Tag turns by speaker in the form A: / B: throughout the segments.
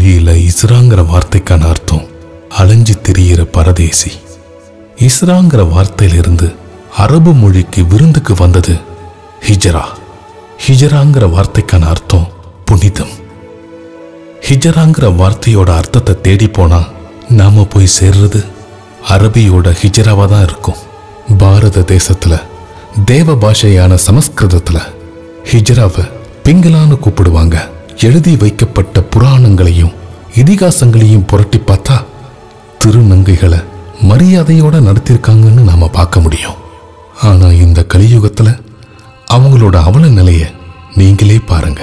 A: மொழியில இஸ்ராங்கிற வார்த்தைக்கான அர்த்தம் அலைஞ்சு திரியிற பரதேசி. இஸ்ராங்கிற வார்த்தையிலிருந்து அரபு மொழிக்கு விருந்துக்கு வந்தது ஹிஜரா. ஹிஜராங்கிற வார்த்தைக்கான அர்த்தம் புனிதம். ஹிஜராங்கிற வார்த்தையோட அர்த்தத்தை தேடி போனா நாம போய் சேர்றது அரபியோட ஹிஜராவா தான் இருக்கும். பாரத தேசத்துல தேவ பாஷையான சமஸ்கிருதத்துல ஹிஜராவை பிங்களான்னு கூப்பிடுவாங்க. எழுதி வைக்கப்பட்ட புராணங்களையும் இதிகாசங்களையும் புரட்டி பார்த்தா திருநங்கைகளை மரியாதையோட நடத்திருக்காங்கன்னு நாம பார்க்க முடியும். ஆனா இந்த கலியுகத்துல அவங்களோட அவல நிலைய நீங்களே பாருங்க.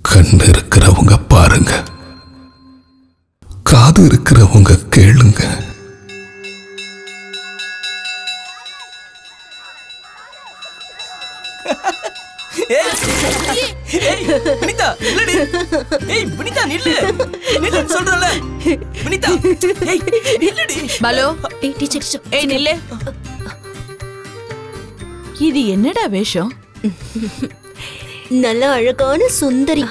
A: கண் இருக்கிறவங்க பாருங்க, காது இருக்கிறவங்க கேளுங்க.
B: இது என்னடா வேஷம்?
C: நல்ல அழகான சுந்தரி.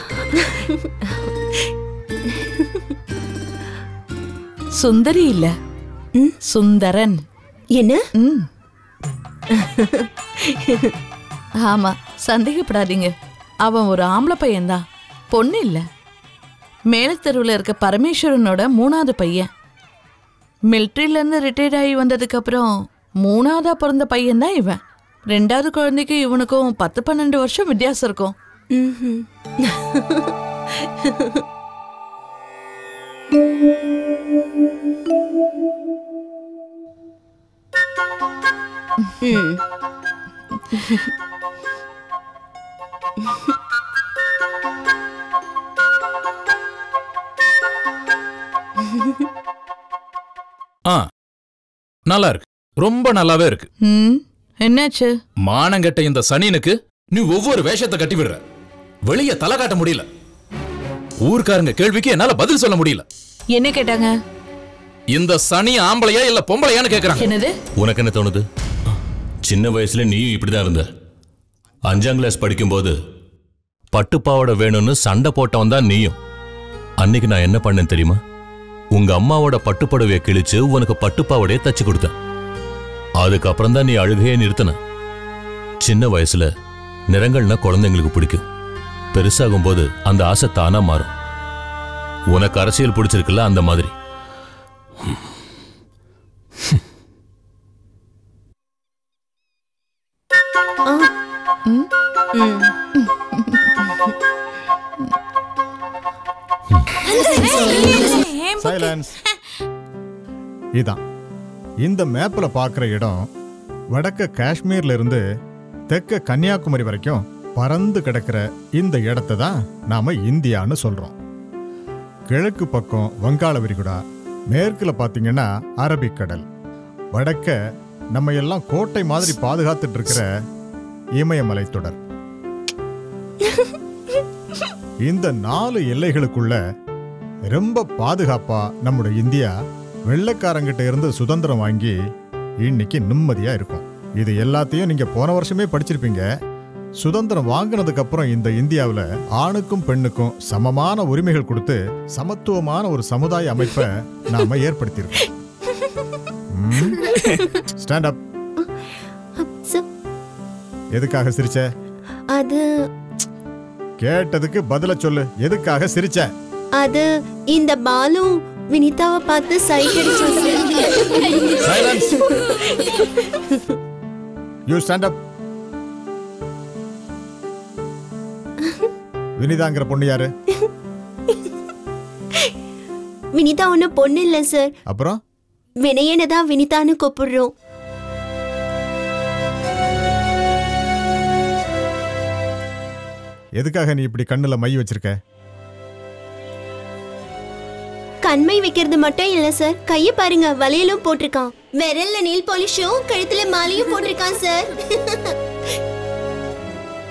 B: சுந்தரி இல்ல, சுந்தரன்.
C: என்ன?
B: ஆமா, சந்தேகப்படாதீங்க. அவன் ஒரு ஆம்பளை பையன்தான், பொண்ணு இல்ல. மேலத்தெருவில் இருக்க பரமேஸ்வரனோட 3வது பையன். மிலிட்ரியில இருந்து ரிட்டையர்ட் ஆகி வந்ததுக்கு அப்புறம் 3வதா பிறந்த பையன் தான் இவன். 2வது குழந்தைக்கு இவனுக்கும் 10-12 வருஷம் வித்தியாசம் இருக்கும்.
D: நல்லா இருக்கு, ரொம்ப நல்லாவே இருக்கு.
B: என்னாச்சு?
D: மானங்கட்ட இந்த சனியனுக்கு நீ ஒவ்வொரு வேஷத்தை கட்டி விடுற. வெளிய தலை காட்ட முடியல. ஊர்க்காரங்க கேள்விக்கு என்னால பதில் சொல்ல முடியல.
B: என்ன கேட்டாங்க?
D: இந்த சனி ஆம்பளையா இல்ல பொம்பளையான்னு கேக்குறாங்க.
B: என்னது?
E: உனக்கு என்ன தோணுது? சின்ன வயசுல நீயும் இப்படிதான் இருந்த. 5ஆம் கிளாஸ் படிக்கும்போது பட்டுப்பாவோட வேணும்னு சண்டை போட்டவன் தான் நீயும். அன்னைக்கு நான் என்ன பண்ணேன் தெரியுமா? உங்க அம்மாவோட பட்டுப்படவையை கிழிச்சு உனக்கு பட்டுப்பாவோடைய தச்சு கொடுத்தேன். அதுக்கப்புறம் தான் நீ அழுகையே நிறுத்தின. சின்ன வயசுல நிறங்கள்னா குழந்தைங்களுக்கு பிடிக்கும். பெருசாகும் போது அந்த ஆசை தானா மாறும். உனக்கு அரசியல் பிடிச்சிருக்குல்ல, அந்த மாதிரி.
F: சைலன்ஸ். இதான் இந்த மேப்ல பார்க்குற இடம் வடக்க காஷ்மீர்ல இருந்து தெற்க கன்னியாகுமரி வரைக்கும் பறந்து கிடக்கிற இந்த இடத்த தான் நாம இந்தியான்னு சொல்றோம். கிழக்கு பக்கம் வங்காள விரிகுடா, மேற்குல பாத்தீங்கன்னா அரபிக்கடல், வடக்க நம்ம எல்லாம் கோட்டை மாதிரி பாதுகாத்துட்டு இருக்கிற இமயமலை தொடர். இந்த 4 எல்லைகளுக்குள்ள ரொம்ப பாதுகாப்பா நம்முடைய இந்தியா வெள்ளைக்காரங்கிட்ட இருந்து சுதந்திரம் வாங்கி இன்னைக்கு நிம்மதியா இருக்கும். இது எல்லாத்தையும் நீங்க போன வருஷமே படிச்சிருப்பீங்க. சுதந்திரம் வாங்கினதுக்கு அப்புறம் இந்த இந்தியாவில் ஆணுக்கும் பெண்ணுக்கும் சமமான உரிமைகள் கொடுத்து சமத்துவமான ஒரு சமுதாய அமைப்பை நாம ஏற்படுத்தியிருக்கோம். Stand up. எதுக்காக சிரிச்ச?
C: அது
F: கேட்டதுக்கு பதில சொல்லு. எதுக்காக சிரிச்ச?
C: அது இந்த பாலு வினிதாவை பார்த்து சைட் அடிச்சான் sir.
D: Silence.
F: You stand up. வினிதாங்கிற பொண்ணு யாரு?
C: வினிதா ஒன்னும் பொண்ணு இல்ல சார்.
F: அப்புறம்
C: வினயனை தான் வினிதான்னு கூப்பிடுறோம்.
F: எதுக்காக நீ இப்படி கண்ணுல மை வச்சிருக்க?
C: கண்மை வைக்கிறது மட்டும் இல்ல சார், கைய பாருங்க, வளையலும் போட்டிருக்கான், விரல்ல நெயில் பாலிஷும், கழுத்துல மாலையும் போட்டிருக்கான் சார்.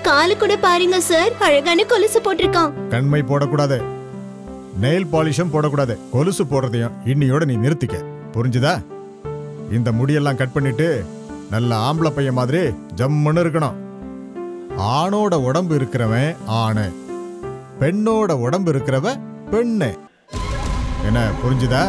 C: காலு கூட பாருங்க சார், அழகான கொலுசு போட்டிருக்கான்.
F: கண்மை போடக்கூடாது, நெயில் பாலிஷும் போடக்கூடாது, கொலுசு போடுறதையும் இன்னியோட நீ நிறுத்திக்க, புரிஞ்சுதா? இந்த முடியெல்லாம் கட் பண்ணிட்டு நல்ல ஆம்பளை பையன் மாதிரி ஜம்முன்னு இருக்கணும். ஆணோட உடம்பு இருக்கிறவன் ஆணு, பெண்ணோட உடம்பு இருக்கிறவ பெண்ணு. என்ன புரிஞ்சுதா?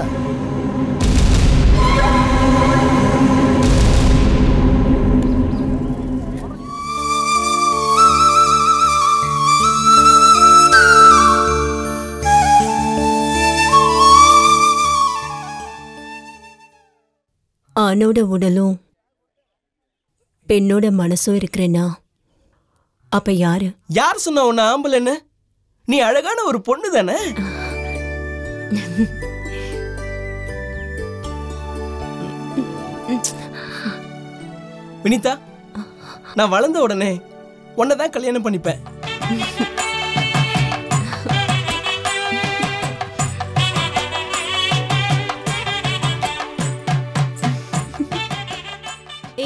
C: ஆணோட உடலும் பெண்ணோட மனசும் இருக்கிறேன்னா அப்ப யாரு?
G: யார் சொன்ன உன்ன ஆம்பளைன்னு? நீ அழகான ஒரு பொண்ணு தானே? வினிதா, நான் வளர்ந்த உடனே உன்னதான் கல்யாணம் பண்ணிப்பேன்.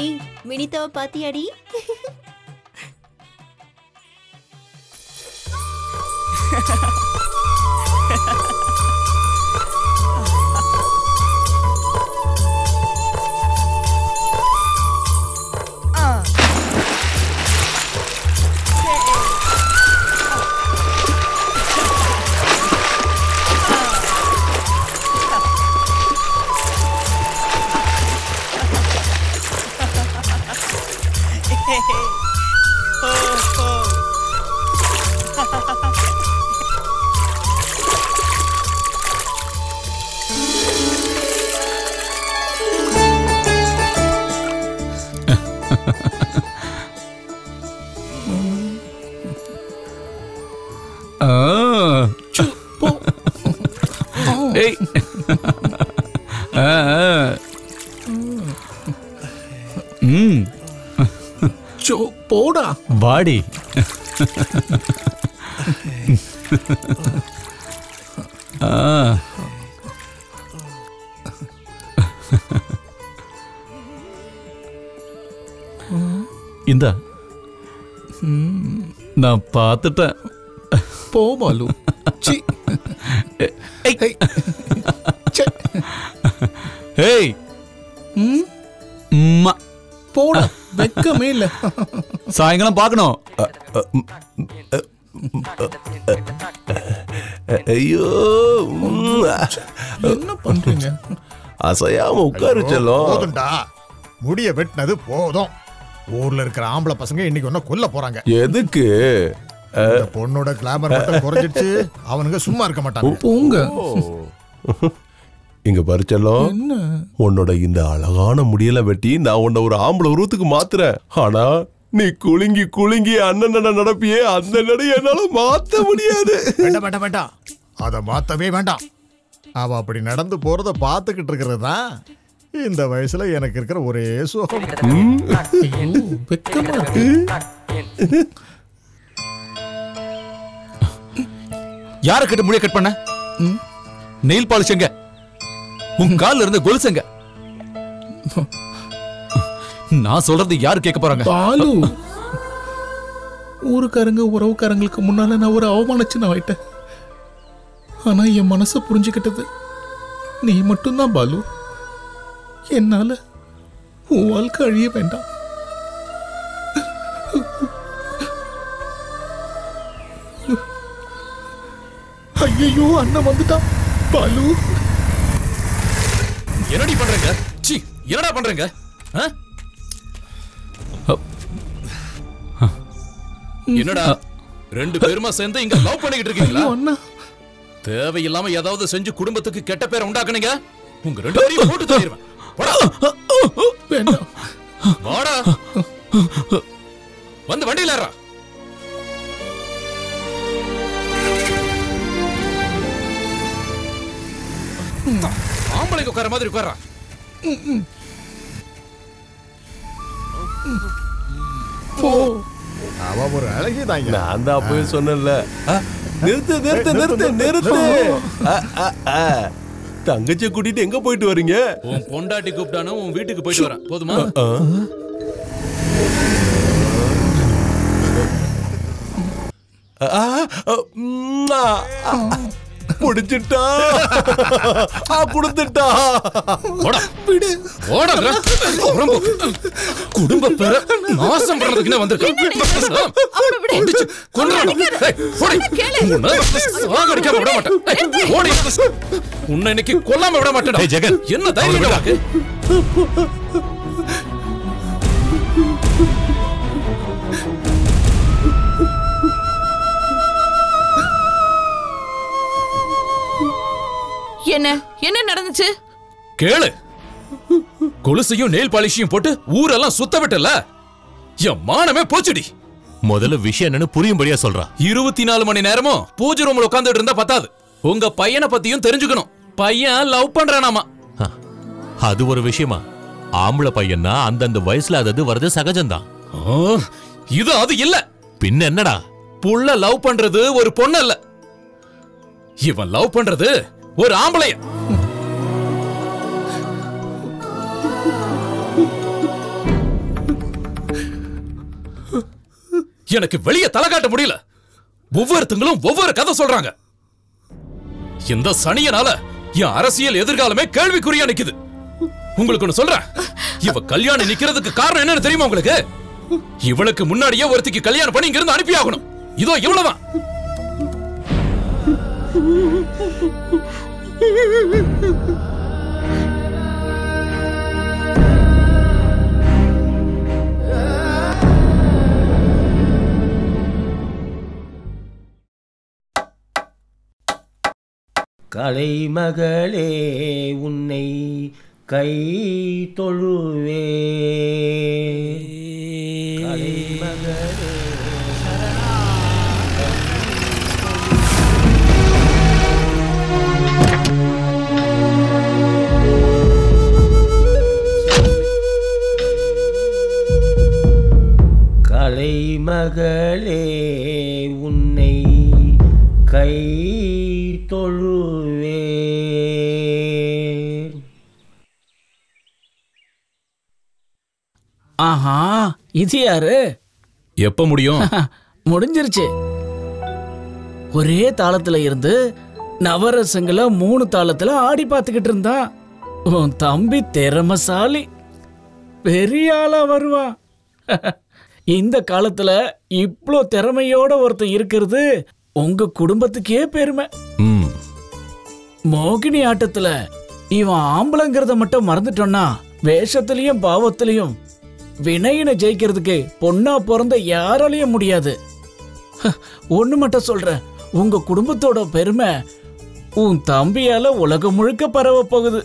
C: ஏய், வினிதாவை பாத்தியாடி?
A: போடா
D: வாடி. இந்த நான் பார்த்துட்டேன்.
A: போ பாலு. சி.
D: ஏய்,
A: போடா, வெக்கமே இல்ல.
D: சாயங்காலம் பார்க்கணும்.
H: ஐயோ,
A: என்ன பண்றீங்க?
H: அசையாம உட்காரு செல்லம்.
F: போதும்டா, முடிய வெட்டினது போதும். ஊர்ல இருக்கிற ஆம்பளை பசங்க இன்னைக்கு ஒன்னும் கொல்ல போறாங்க.
H: எதுக்கு?
F: இந்த பொண்ணோட கிளாமர் மட்டும் குறைஞ்சிடுச்சு, அவனுங்க சும்மா இருக்க மாட்டாங்க.
A: போங்க.
H: இங்க பாரு செல்லம்,
A: என்ன?
H: உன்னோட இந்த அழகான முடியல வெட்டி நான் உன்னை ஒரு ஆம்பளை உருவத்துக்கு மாத்துறேன். ஆனா நீ குலுங்கி குலுங்கி அண்ணன் நடப்பியே, அந்த நடை என்னால மாத்த முடியாது.
F: வேண்டாம் வேண்டாம் வேண்டாம், அதை மாத்தவே வேண்டாம். அவ அப்படி நடந்து போறத பாத்துக்கிட்டு இருக்கிறது தான் இந்த வயசுல எனக்கு இருக்கிற ஒரே சுகம்.
A: வெக்கமா இருக்கு.
D: யார கிட்ட முடிய கட் பண்ண? நெயில் பாலிஷ் எங்க? உன் கால்ல இருந்த கொலுசுங்க? நான் சொல்றது யாரு கேட்க போறாங்க?
A: பாலு, ஊருக்காரங்க உறவுக்காரங்களுக்கு முன்னால நான் ஒரு அவமானச்சு நான் ஆயிட்டேன். ஆனா என் மனசை புரிஞ்சுக்கிட்டது நீ மட்டும்தான் பாலு. என்னால உன் வாழ்க்கை அழிய வேண்டாம். ஐயோ, அண்ணன் வந்துட்டான். பாலு,
D: என்னடி பண்றீங்க? சி, என்னடா பண்றீங்க? என்னடா ரெண்டு பேருமா சேர்ந்து இங்க லவ் பண்ணிக்கிட்டு இருக்கீங்களா?
A: அண்ணா
D: தேவையில்லாம ஏதாவது செஞ்சு குடும்பத்துக்கு கெட்ட பேரை உண்டாக்குனீங்க, உங்க ரெண்டு பேரையும் போட்டு தள்ளிடுவேன். போடா.
A: வேண்டாம்.
D: வாடா. வந்து வண்டியில ஏறா. ஆம்பளைக்கு உட்கார மாதிரி உட்காரா.
F: அவ ஒரு அழகிதாங்க.
H: நான் தான் அப்பவே சொன்னேன்ல. நிறுத்து நிறுத்து நிறுத்து நிறுத்து. தங்கச்சியை கூட்டிட்டு எங்க போயிட்டு வரீங்க?
D: உன் பொண்டாட்டி கூப்பிட்டானு உன் வீட்டுக்கு போயிட்டு வரேன். போதுமா?
H: புடிச்சிட்டா குடுத்துட்டா.
D: குடும்ப பேர நாசம் பண்றதுக்கு வந்திருக்கேன். உன்னை இன்னைக்கு கொல்லாம விட மாட்டேன்.
E: ஜெகன்,
D: என்ன தைரியம்?
B: என்ன என்ன நடந்துச்சு
D: கேளு. கொலுசையும் நெயில் பாலிஷையும் போட்டு ஊரெல்லாம் சுத்த விட்டல, என் மானமே போச்சுடி.
E: முதல்ல விஷயம் என்னன்னு புரியும்படியா சொல்றா.
D: 24 மணி நேரமும் பூஜை ரூம்ல உட்கார்ந்துட்டு இருந்தா பத்தாது. உங்க பையனை பத்தியும் தெரிஞ்சுக்கணும். பையன் லவ் பண்றானாமா.
E: அது ஒரு விஷயமா? ஆம்பளை பையன்னா அந்தந்த வயசுல அது வரது சகஜம்தான்.
D: இது அது இல்ல.
E: பின்ன என்னடா?
D: புள்ள லவ் பண்றது ஒரு பொண்ணு இல்ல, இவன் லவ் பண்றது ஒரு ஆம்பளைய. எனக்கு வெளிய தலை காட்ட முடியல. ஒவ்வொருத்தங்களும் ஒவ்வொரு கதை சொல்றாங்க. இந்த சனியனால என் அரசியல் எதிர்காலமே கேள்விக்குறியா நிக்குது. உங்களுக்கு ஒண்ணு சொல்றேன், இவ கல்யாணம் நிக்கிறதுக்கு காரணம் என்னன்னு தெரியுமா உங்களுக்கு? இவளுக்கு முன்னாடியே ஒருத்திக்கு கல்யாணம் பண்ணி இங்கிருந்து அனுப்பி ஆகணும். இதோ இவ்வளவுதான்.
G: கலைமகளே உன்னை கை தொழுவே. கலைமகளே கலைமகளே உன்னை கை தொழுவே.
I: ஆஹா, இது யாரு?
D: எப்ப முடியும்?
I: முடிஞ்சிருச்சு. ஒரே தாளத்துல இருந்து நவரசங்களை 3 தாளத்துல ஆடி பார்த்துக்கிட்டு இருந்தான். உன் தம்பி திறமசாலி, பெரிய ஆளா வருவான். இந்த காலத்துல இவ்ளோ திறமையோட ஒருத்தன் இருக்கிறது உங்க குடும்பத்துக்கே பெருமை. மோகினி ஆட்டத்துல இவன் ஆம்பளங்கிறத மட்டும் மறந்துட்டோம்னா வேஷத்திலையும் பாவத்திலையும் வினயனை ஜெயிக்கிறதுக்கு பொண்ணா பிறந்த யாராலையும் முடியாது. ஒண்ணு மட்டும் சொல்றேன், உங்க குடும்பத்தோட பெருமை உன் தம்பியால உலகம் முழுக்க பரவ போகுது.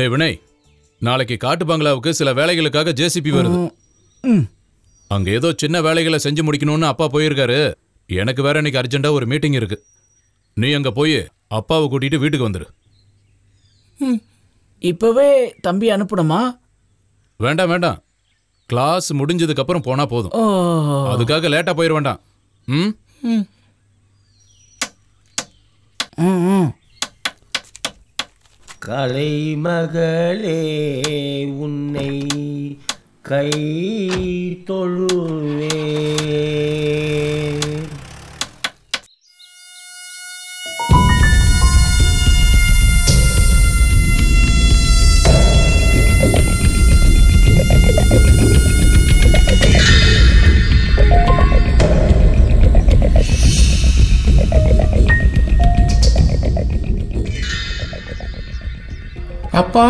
D: டேய் வினய், நாளைக்கு காட்டு பங்களாவுக்கு சில வேலைகளுக்காக ஜேசிபி வருது. அங்க ஏதோ சின்ன வேலைகளை செஞ்சு முடிக்கணும்னு அப்பா போயிருக்காரு. எனக்கு வேற இன்னைக்கு அர்ஜென்டா ஒரு மீட்டிங் இருக்கு. நீ அங்க போய் அப்பாவை கூட்டிட்டு வீட்டுக்கு வந்துரு.
I: இப்பவே தம்பி அனுப்பணுமா?
D: வேண்டாம் வேண்டாம், கிளாஸ் முடிஞ்சதுக்கு அப்புறம் போனா போதும். அதுக்காக லேட்டா போயிட வேண்டாம்.
G: கலைமகளே உன்னை கை தொழுவே.
A: அப்பா,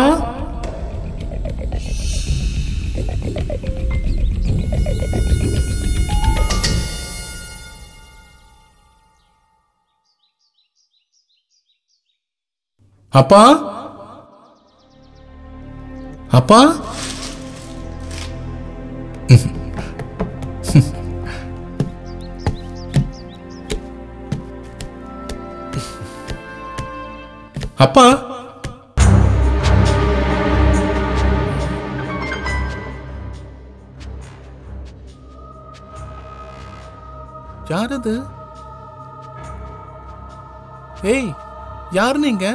A: அப்பா அப்பா அப்பா யார் அது? ஏய், யார் நீங்க?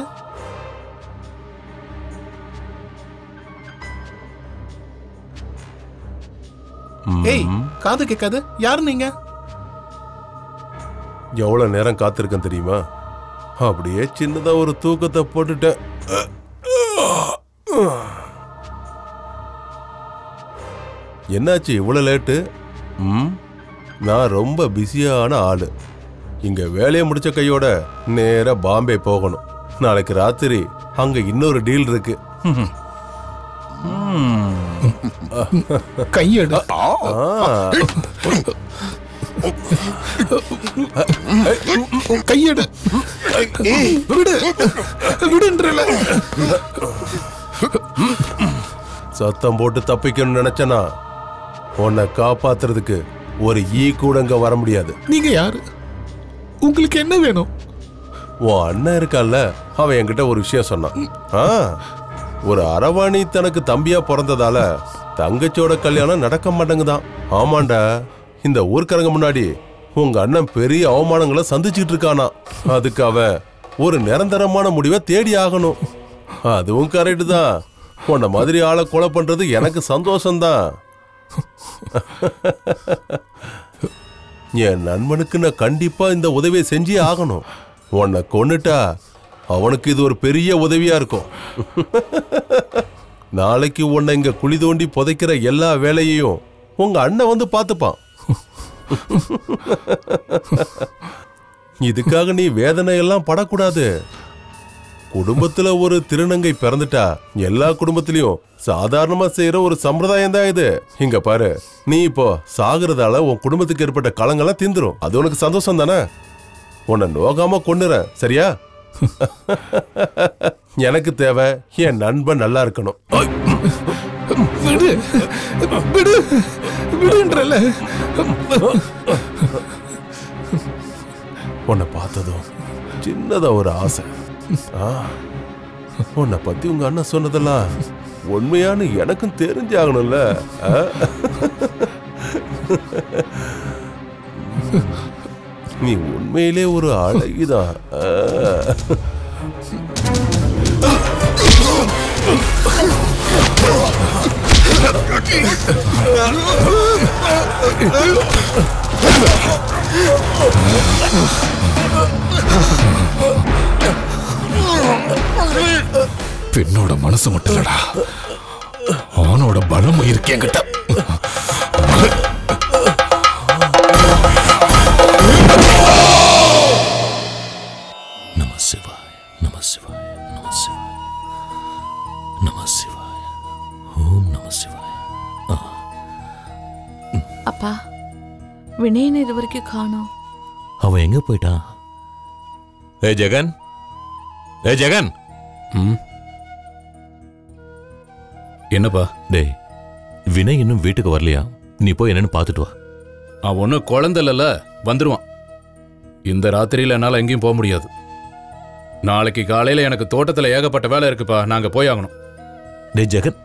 A: ஏய், காது கேட்காது. யார் நீங்க?
H: எவ்வளவு நேரம் காத்திருக்கேன் தெரியுமா? அப்படியே சின்னதா ஒரு தூக்கத்தை போட்டுட்டேன். என்னாச்சு இவ்வளவு லேட்டு? நான் ரொம்ப பிஸியான ஆளு. இங்க வேலையை முடிச்ச கையோட நேரா பாம்பே போகணும். நாளைக்கு ராத்திரி அங்க இன்னொரு டீல் இருக்கு.
A: கையெடு. கையெடு. விடு விடுன்றல.
H: சத்தம் போட்டு தப்பிக்கணும்னு நினைச்சனா உன்னை காப்பாத்துறதுக்கு ஒரு ஈ கூட இங்க வர முடியாது.
A: நீங்க யாரு? உங்களுக்கு என்ன வேணும்?
H: உன் அண்ணன் இருக்கான்ல, அவன் என்கிட்ட ஒரு விஷயம் சொன்னான். ஒரு அரவாணி தனக்கு தம்பியா பிறந்ததால தங்கச்சியோட கல்யாணம் நடக்க மாட்டேங்குதான். ஆமாண்டா, இந்த ஊர்க்காரங்க முன்னாடி உங்க அண்ணன் பெரிய அவமானங்களை சந்திச்சுட்டு இருக்கானா. அதுக்கு அவன் ஒரு நிரந்தரமான முடிவை தேடி ஆகணும். அதுவும் கரெக்டு தான். உன்ன மாதிரி ஆளை கொலை பண்றது எனக்கு சந்தோஷம்தான். என் நண்பனுக்கு நான் கண்டிப்பா இந்த உதவியை செஞ்சே ஆகணும். உன்னை கொன்னுட்டா அவனுக்கு இது ஒரு பெரிய உதவியா இருக்கும். நாளைக்கு உன்னை இங்க குழி தோண்டி புதைக்கிற எல்லா வேலையையும் உங்க அண்ணன் வந்து பார்த்துப்பான். இதுக்காக நீ வேதனை எல்லாம் படக்கூடாது. குடும்பத்துல ஒரு திருநங்கை பிறந்துட்டா எல்லா குடும்பத்திலயும் சாதாரணமா செய்யற ஒரு சம்பிரதாயம் தான் இது. இங்க பாரு, நீ இப்போ சாகுறதால உன் குடும்பத்துக்கு ஏற்பட்ட களங்கெல்லாம் தீந்துரும். அது உனக்கு சந்தோஷம் தானே? உன்னை நோகாம கொண்டுறேன், சரியா? எனக்கு தேவை என் நண்பன் நல்லா இருக்கணும்.
A: விடு விடு விடுன்றல.
H: உன்னை பார்த்ததும் சின்னதா ஒரு ஆசை. உன்னை பத்தி உங்க அண்ணன் சொன்னதெல்லாம் உண்மையானு எனக்கும் தெரிஞ்சாகணும்ல. நீ உண்மையிலே ஒரு அழகிதான்.
A: பெண்ணோட மனசு மட்டும் இல்லடா, ஆணோட பலம் இருக்கேங்கிட்ட.
E: நம சிவாய, நம சிவாய, நம சிவாய, நம சிவாய, ஓம் நம சிவாய.
B: அப்பா, வினயன் இது வரைக்கும் காணோம்.
E: அவன் எங்க போயிட்டான்? ஏ ஜெகன், ஏ ஜெகன்.
D: என்னப்பா?
E: டேய், வினய் இன்னும் வீட்டுக்கு வரலையா? நீ போய் என்னன்னு பார்த்துட்டு வா.
D: அவன் ஒன்னும் குழந்தை இல்ல, வந்துருவான். இந்த ராத்திரியில என்னால எங்கேயும் போக முடியாது. நாளைக்கு காலையில எனக்கு தோட்டத்துல ஏகப்பட்ட வேலை இருக்குப்பா, நாங்க போய் ஆகணும்.
E: டேய் ஜெகன்,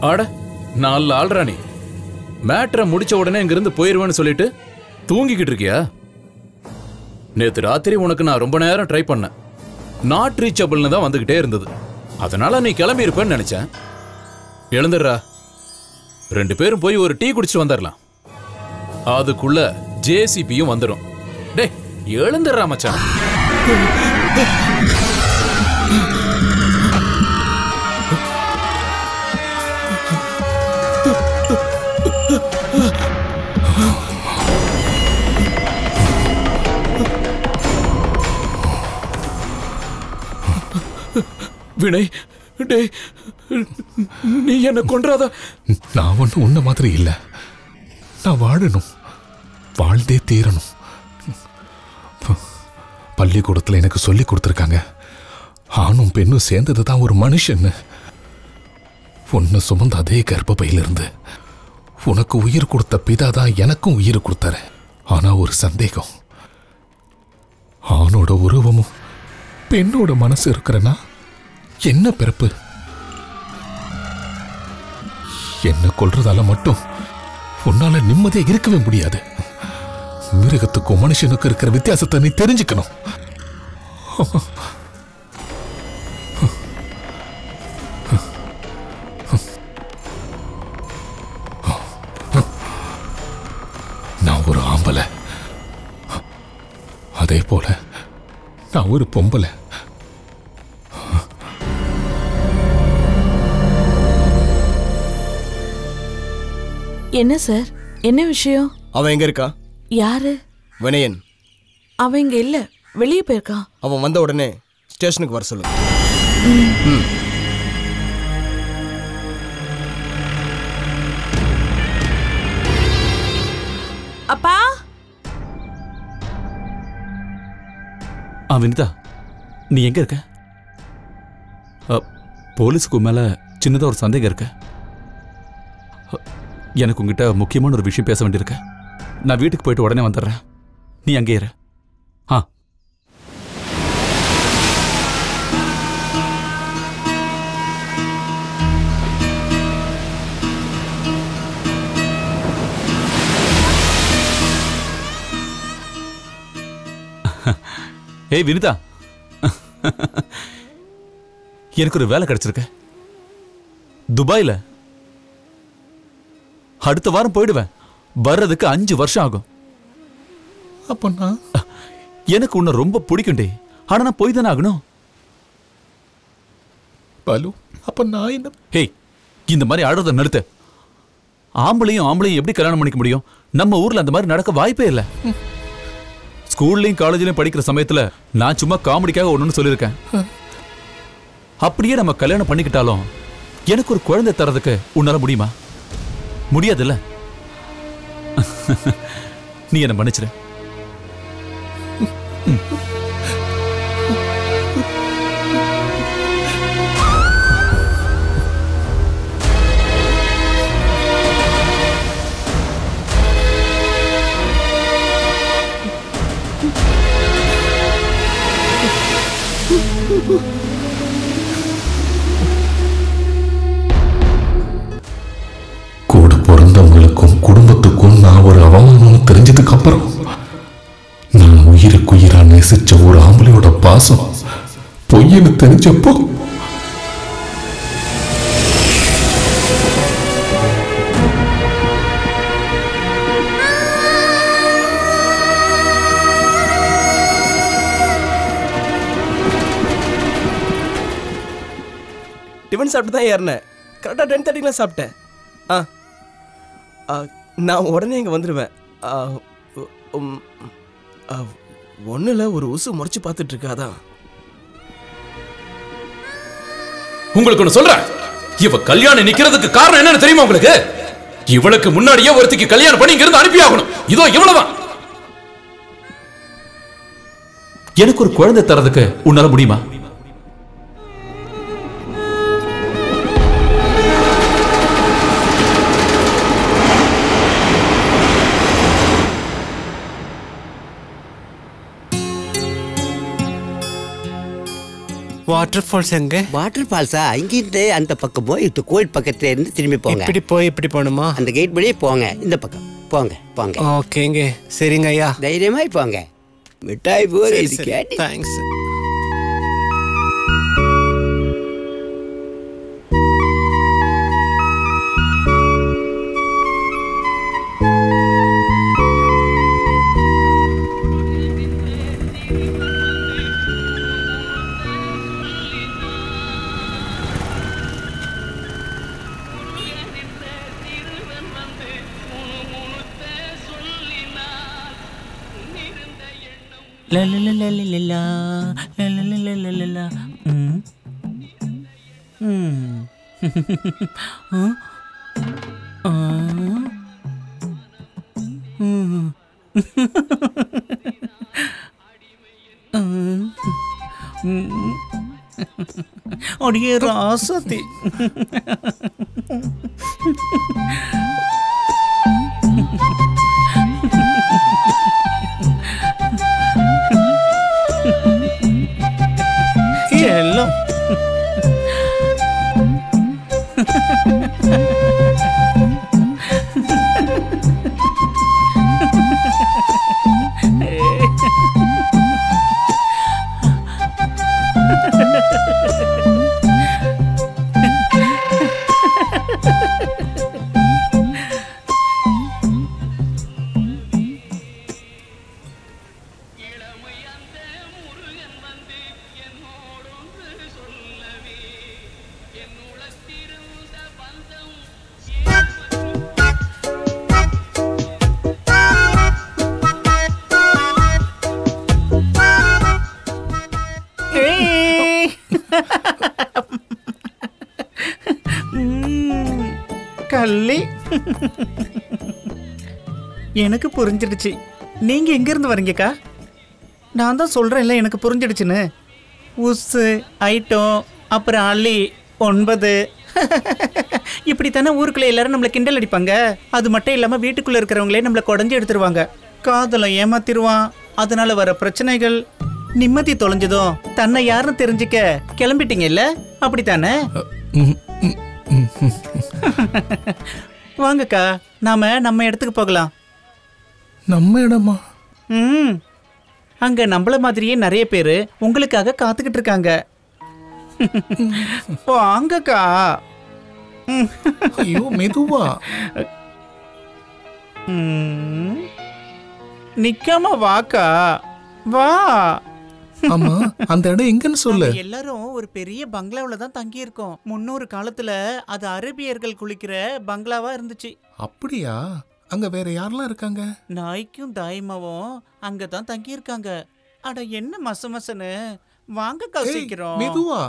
D: ஆட நாலு ஆள்ராணி மேட்ரை முடிச்ச உடனே இங்கிருந்து போயிருவேன்னு சொல்லிட்டு தூங்கிக்கிட்டு இருக்கியா? நேத்து ராத்திரி உனக்கு நான் ரொம்ப நேரம் ட்ரை பண்ணேன். நாட் ரீச்சபிள்னு தான் வந்துகிட்டே இருந்தது. அதனால நீ கிளம்பி இருப்பேன்னு நினைச்சேன். எழுந்துடுறா. 2 பேரும் போய் ஒரு டீ குடிச்சிட்டு வந்துடலாம். அதுக்குள்ள ஜேசிபியும் வந்துடும். டேய் எழுந்துடுறா மச்சான். வினய், டேய் நீ என்ன கொன்றாதா?
A: நான் ஒன்றும் உன்ன மாதிரி இல்லை. நான் வாழணும், வாழ்ந்தே தீரணும். பள்ளிக்கூடத்தில் எனக்கு சொல்லி கொடுத்துருக்காங்க, ஆணும் பெண்ணும் சேர்ந்தது தான் ஒரு மனுஷன். உன்னை சுமந்த அதே கர்ப்பப்பையிலிருந்து உனக்கு உயிர் கொடுத்த பிதா தான் எனக்கும் உயிர் கொடுத்தாரு. ஆனா ஒரு சந்தேகம், ஆணோட உருவமும் பெண்ணோட மனசு இருக்கிறனா என்ன பிறப்பு? என்ன கொல்றதால மட்டும் உன்னால நிம்மதியா இருக்கவே முடியாது. மிருகத்துக்கும் மனுஷனுக்கு இருக்கிற வித்தியாசத்தை நீ தெரிஞ்சுக்கணும். நான் ஒரு ஆம்பளை, அதே போல நான் ஒரு பொம்பளை.
B: என்ன சார், என்ன விஷயம்?
G: அவன் எங்க இருக்கா?
B: யாரு?
G: வினயன்.
B: அவன் இங்க இல்ல, வெளியே போயிருக்கான்.
G: அவன் வந்த உடனே ஸ்டேஷனுக்கு வர சொல்லுங்க.
B: அப்பா.
J: வினிதா, நீ எங்க இருக்க? போலீஸுக்கு மேல சின்னதா ஒரு சந்தேகம் இருக்க. எனக்கு உங்ககிட்ட முக்கியமான ஒரு விஷயம் பேச வேண்டியிருக்க. நான் வீட்டுக்கு போயிட்டு உடனே வந்துடுறேன். நீ அங்கே இரு. ஏய் வினிதா, எனக்கு ஒரு வேலை கிடைச்சிருக்க துபாயில. அடுத்த வாரம் போயிடுவேன். வர்றதுக்கு 5 வருஷம் ஆகும்.
A: அப்ப
J: எனக்கு உன்னை ரொம்ப பிடிக்கும்டே. ஆனா நான் போய் தானே ஆகணும்.
A: பாலு, அப்ப நான் என்ன?
J: ஹே, இந்த மாதிரி ஆடுறத நிறுத்து. ஆம்பளையும் எப்படி கல்யாணம் பண்ணிக்க முடியும்? நம்ம ஊர்ல அந்த மாதிரி நடக்க வாய்ப்பே இல்லை. ஸ்கூல்லையும் காலேஜ்லயும் படிக்கிற சமயத்துல நான் சும்மா காமெடிக்காக ஒண்ணுன்னு சொல்லியிருக்கேன். அப்படியே நம்ம கல்யாணம் பண்ணிக்கிட்டாலும் எனக்கு ஒரு குழந்தை தரதுக்கு உன்னால முடியுமா? முடியாதுல்ல. நீ என்ன மன்னிச்சிரு.
A: கூட பிறந்தவங்களுக்கும் குடும்பத்துக்கும் நான் ஒரு அவமானம் தெரிஞ்சதுக்கு அப்புறம் நான் உயிருக்குயிரா நேசிச்ச ஒரு ஆம்பளையோட பாசம் பொய்யன்னு தெரிஞ்சப்போ
G: டிஃபன் சாப்பிட்டு தான் ஏறினேன். கரெக்டாக 10:30 சாப்பிட்டேன். நான் உடனே இங்கே வந்துடுவேன். ஒன்றும் இல்லை, ஒரு உசு முறைச்சு பார்த்துட்டு இருக்காதான்.
D: உங்களுக்கு ஒன்று சொல்றேன், இவ கல்யாணம் நிக்கிறதுக்கு காரணம் என்னன்னு தெரியுமா உங்களுக்கு? இவளுக்கு முன்னாடியே ஒருத்திக்கு கல்யாணம் பண்ணி இங்கிருந்து அனுப்பி ஆகணும். இதோ இவ்வளவுதான்.
J: எனக்கு ஒரு குழந்தை தரதுக்கு உன்னால முடியுமா?
K: வாட்டர் ஃபால்ஸ் எங்க? வாட்டர் ஃபால்ஸா? இங்கிருந்து அந்த பக்கமோ இது கோயில் பக்கத்துல இருந்து திரும்பி போங்க. இப்படி போய் இப்படி போகணுமா? அந்த கேட் வழியே போங்க. இந்த பக்கம் போங்க போங்க. ஓகேங்க, சரிங்க ஐயா. தைரியமாய் போங்க. மிட்டாய் போது இது கேட்டி.
A: Thanks.
I: La la la la la la la la la la la la la. அடியே ராசதி. செல்லம். கள்ளி, எனக்கு புரிஞ்சிடுச்சு. நீங்க எங்க இருந்து வரீங்கக்கா? நான் தான் சொல்றேன்ல எனக்கு புரிஞ்சிடுச்சுன்னு. உஸ்ஸு, ஐட்டம், அப்புறம் அள்ளி 9 இப்படித்தானே ஊருக்குள்ள எல்லாரும் நம்மளை கிண்டல் அடிப்பாங்க. அது மட்டும் இல்லாம வீட்டுக்குள்ள இருக்கிறவங்களே நம்மளை குடஞ்சி எடுத்துருவாங்க. காதலை ஏமாத்திருவான். அதனால வர பிரச்சனைகள். நிம்மதி தொலைஞ்சதும் தன்னை யாருன்னு தெரிஞ்சுக்க கிளம்பிட்டீங்க இல்ல? அப்படித்தானே? வாங்கக்கா, நம்ம இடத்துக்கு போகலாம்.
A: நம்ம இடமா?
I: அங்க நம்மள மாதிரியே நிறைய பேரு உங்களுக்காக காத்துக்கிட்டு இருக்காங்க. வாங்கக்கா.
A: ஐயோ மெதுவா.
I: நிக்காம வாக்கா, வா.
A: ஆமா, அந்த இடம் எங்கன்னு சொல்லு.
I: எல்லாரும் ஒரு பெரிய பங்களாவில தான் தங்கி இருக்கோம். 300 காலத்துல அது அரபியர்கள் குளிக்கிற பங்களாவா இருந்துச்சு.
A: அப்படியா? அங்க வேற யாரெல்லாம் இருக்காங்க?
I: நாய்க்கும் தாய்மாவும் அங்கதான் தங்கி இருக்காங்க. அட என்ன மசமசன்னு. வாங்கக்கா சீக்கிரம்.
A: மெதுவா.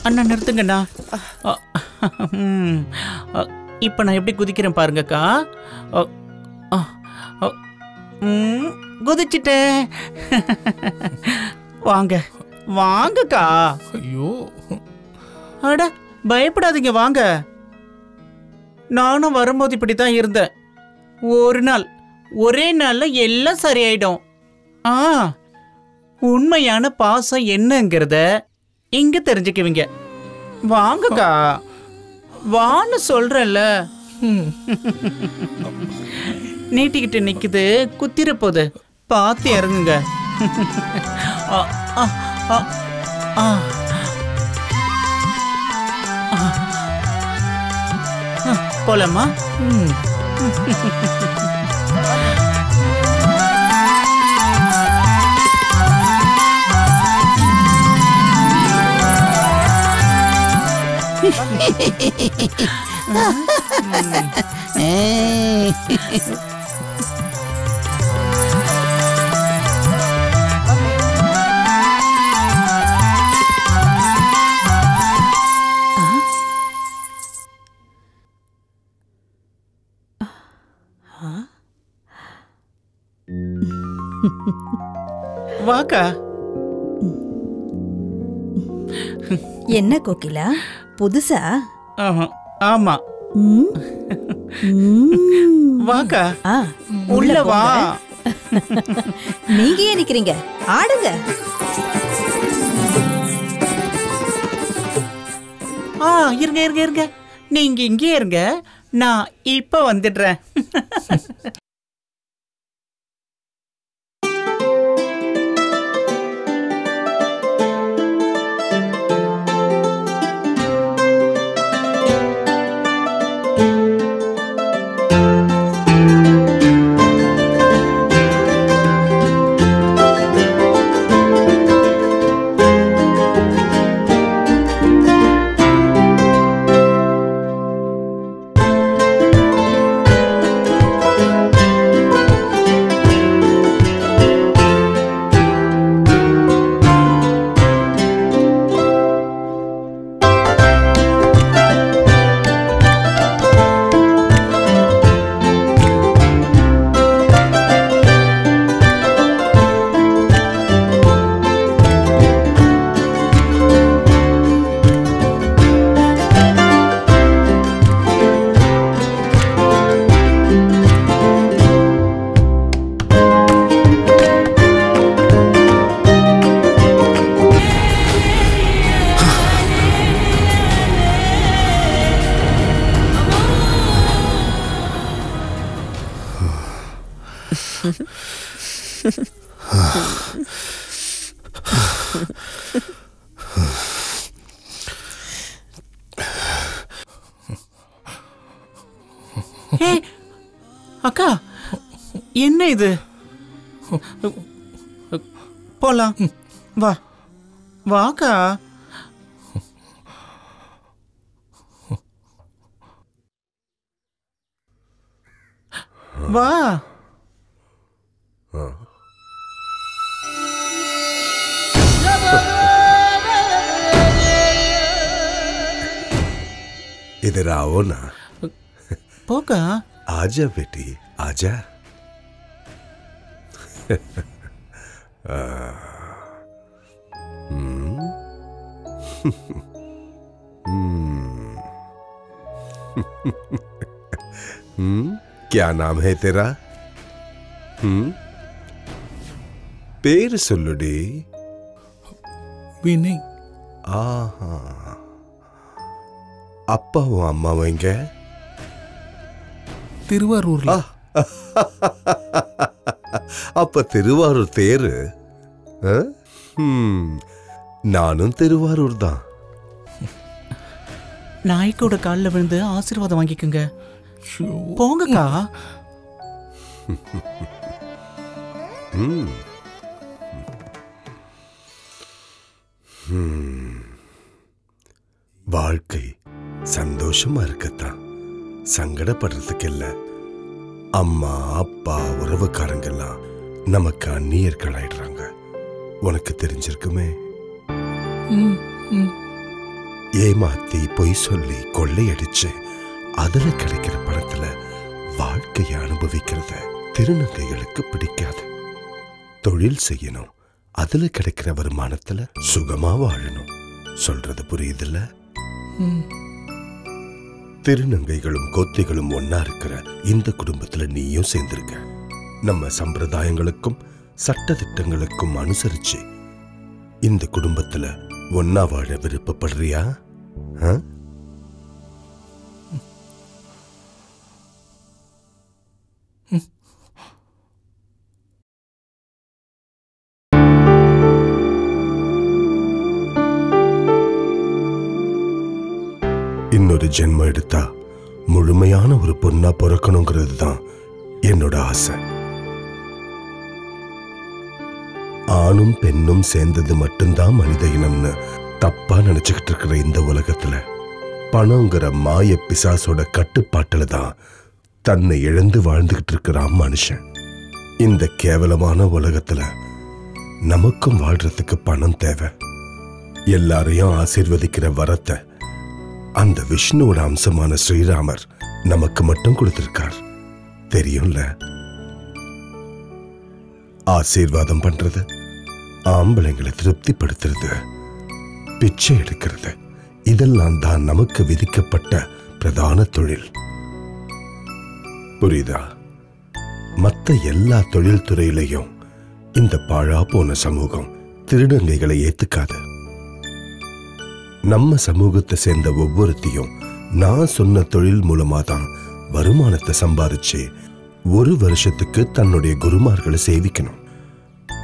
I: அண்ணா நிறுத்துங்கண்ணா. இப்போ நான் எப்படி குதிக்கிறேன் பாருங்கக்கா. குதிச்சிட்டேன். வாங்க வாங்கக்கா.
A: ஐயோ
I: அட பயப்படாதீங்க, வாங்க. நானும் வரும்போது இப்படித்தான் இருந்தேன். ஒரு நாள் ஒரே நாள்ல எல்லாம் சரியாயிடும். உண்மையான பாசம் என்னங்கிறத இங்க தெரிஞ்சுக்குவீங்க. வாங்கக்கா, வான்னு சொல்றேன்ல. நீட்டிக்கிட்டு நிக்குது, குத்திர போது பார்த்து இறங்குங்க. போலாமா? வாக்கா.
L: என்ன கோகிலா, புதுசா? ஆமா. வாக்கா, உள்ள வா.
M: நீங்க ஏன் நிக்கிறீங்க? ஆடுங்க.
L: இருங்க இருங்க இருங்க, நீங்க இங்கே இருங்க, நான் இப்ப வந்துடுறேன். அக்கா, என்ன இது? போலாம், வா வாக்கா. வா.
N: इधर आओ ना।
L: पोका,
N: आजा बेटी, आजा। क्या नाम है तेरा? पेर सोल्लुडी।
A: विनय।
N: ஆஹா, அப்பாவும் அம்மாவும் எங்க?
A: திருவாரூர்ல.
N: அப்ப திருவாரூர் தேரு. நானும் திருவாரூர் தான்.
L: நாய்க்கோட காலில் விழுந்து ஆசீர்வாதம் வாங்கிக்கோங்க. போங்கக்கா.
N: வாழ்க்கை சந்தோஷமா இருக்கத்தான், சங்கடப்படுறதுக்கு இல்ல. அம்மா அப்பா உறவுக்காரங்கெல்லாம் நமக்கு அந்நியர்கள் ஆயிடுறாங்க. உனக்கு தெரிஞ்சிருக்குமே. ஏமாத்தி பொய் சொல்லி கொள்ளையடிச்சு அதுல கிடைக்கிற பணத்துல வாழ்க்கையை அனுபவிக்கிறத திருநங்கைகளுக்கு பிடிக்காது. தொழில் செய்யணும், அதுல கிடைக்கிற வருமானத்துல சுகமா வாழணும். சொல்றது புரியுதுல்ல? திருநங்கைகளும் கோத்திகளும் ஒன்னா இருக்கிற இந்த குடும்பத்துல நீயும் சேர்ந்திருக்க. நம்ம சம்பிரதாயங்களுக்கும் சட்ட திட்டங்களுக்கும் அனுசரிச்சு இந்த குடும்பத்துல ஒன்னா வாழ விருப்பப்படுறியா? இன்னொரு ஜென்மம் எடுத்தா முழுமையான ஒரு பொண்ணா பிறக்கணுங்கிறது தான் என்னோட ஆசை. ஆணும் பெண்ணும் சேர்ந்தது மட்டும்தான் மனித இனம்னு தப்பா நினைச்சுக்கிட்டு இருக்கிற இந்த உலகத்துல பணங்கிற மாய பிசாசோட கட்டுப்பாட்டுல தான் தன்னை இழந்து வாழ்ந்துகிட்டு இருக்கிறான் மனுஷன். இந்த கேவலமான உலகத்துல நமக்கும் வாழ்றதுக்கு பணம் தேவை. எல்லாரையும் ஆசீர்வதிக்கிற வரத்தை அந்த விஷ்ணுவோட அம்சமான ஸ்ரீராமர் நமக்கு மட்டும் கொடுத்திருக்கார். தெரியும்ல? ஆசீர்வாதம் பண்றது, ஆம்பளைங்களை திருப்திப்படுத்துறது, பிச்சை எடுக்கிறது, இதெல்லாம் தான் நமக்கு விதிக்கப்பட்ட பிரதான தொழில். புரியுதா? மற்ற எல்லா தொழில் துறையிலையும் இந்த பாழா போன சமூகம் திருநங்கைகளை ஏத்துக்காது. நம்ம சமூகத்தை சேர்ந்த ஒவ்வொருத்தையும் நான் சொன்ன தொழில் மூலமா தான் வருமானத்தை சம்பாதிச்சு 1 வருஷத்துக்கு தன்னுடைய குருமார்களை சேவிக்கணும்.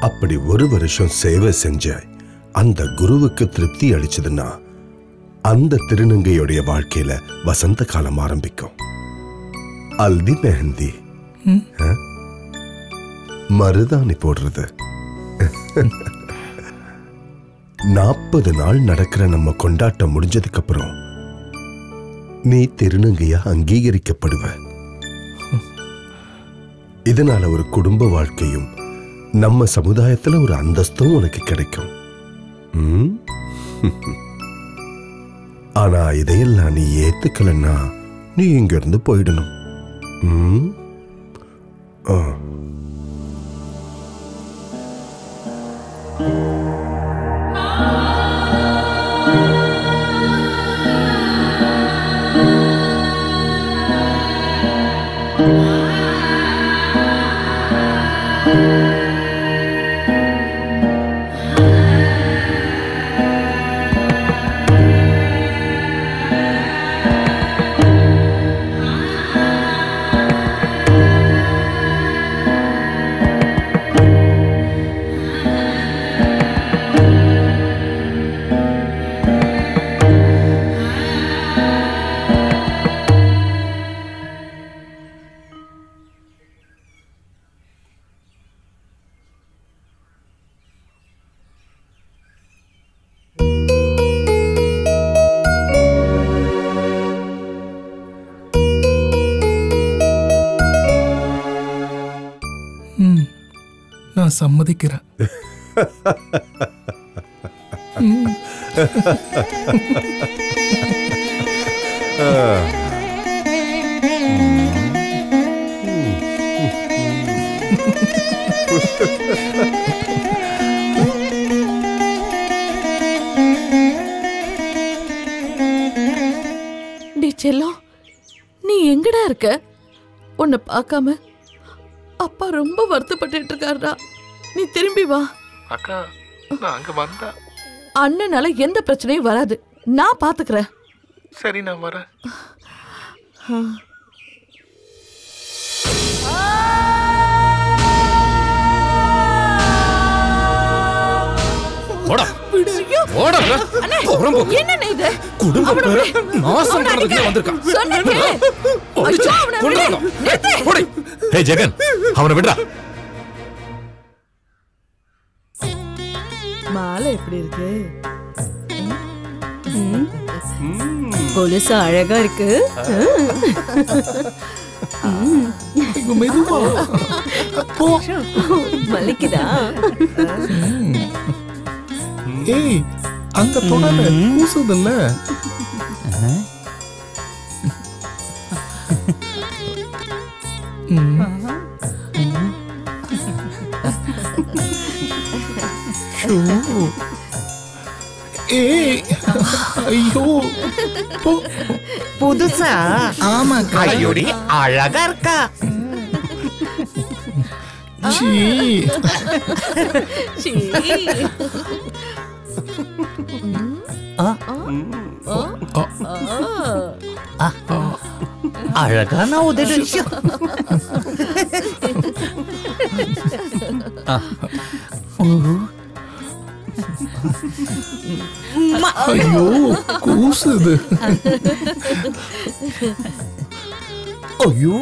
N: அப்படி 1 வருஷம் சேவை செஞ்ச அந்த குருவுக்கு திருப்தி அளிச்சதுன்னா அந்த திருநங்கையுடைய வாழ்க்கையில வசந்த காலம் ஆரம்பிக்கும். அல்தி மெஹந்தி, மருதாணி போடுறது. 40 நாள் நடக்கிற நம்ம கொண்டாட்டம் முடிஞ்சதுக்கு அப்புறம் நீ திருநங்கையா அங்கீகரிக்கப்படுவ. இதனால ஒரு குடும்ப வாழ்க்கையும் நம்ம சமுதாயத்துல ஒரு அந்தஸ்தும் உனக்கு கிடைக்கும். ஆனா இதையெல்லாம் நீ ஏத்துக்கலன்னா நீ இங்க இருந்து போயிடணும்.
A: நான் சம்மதிக்கிறேன்.
B: டி செல்லம், நீ எங்கடா இருக்க? உன்னை பார்க்காம அப்பா ரொம்ப வருத்தப்பட்டு இருக்காருடா. நீ திரும்பி வா.
A: அக்கா, நான் அங்க வந்தா
B: அண்ணனால எந்த பிரச்சனையும் வராது. நான் பாத்துக்கிறேன்.
A: சரி, நான் வரேன்.
E: ஜெகன், அவனை விடுறா.
M: மாலை எப்படி இருக்கு? கொலுசு அழகா இருக்கு. மல்லிக்குதா?
A: ஏய், அங்க தொடாத, கூசுதல்ல. ஏய், ஐயோ,
L: புதுசா?
A: ஆமா,
L: ஐயோடி அழகா இருக்கா. அழகான உதடு.
A: ஐயோ, கூசுது.
L: ஐயோ,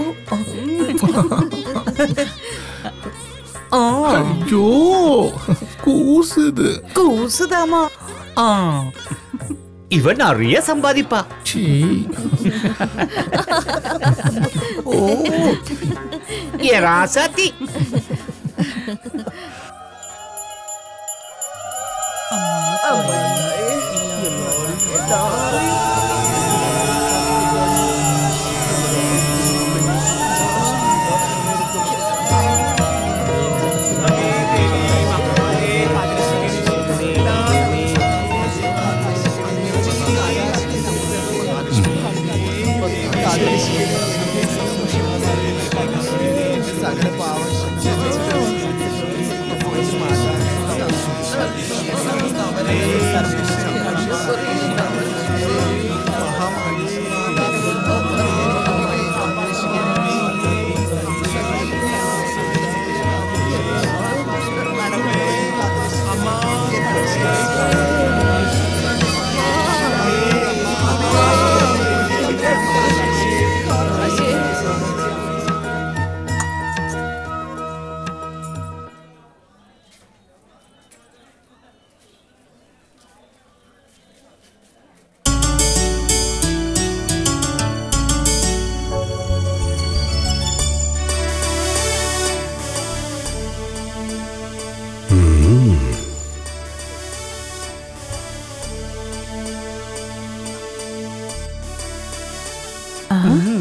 A: ஐயோ, கூசுது.
L: கூசுதாமா? இவன் நிறைய சம்பாதிப்பா. ஓ, ஏ ராசாத்தி.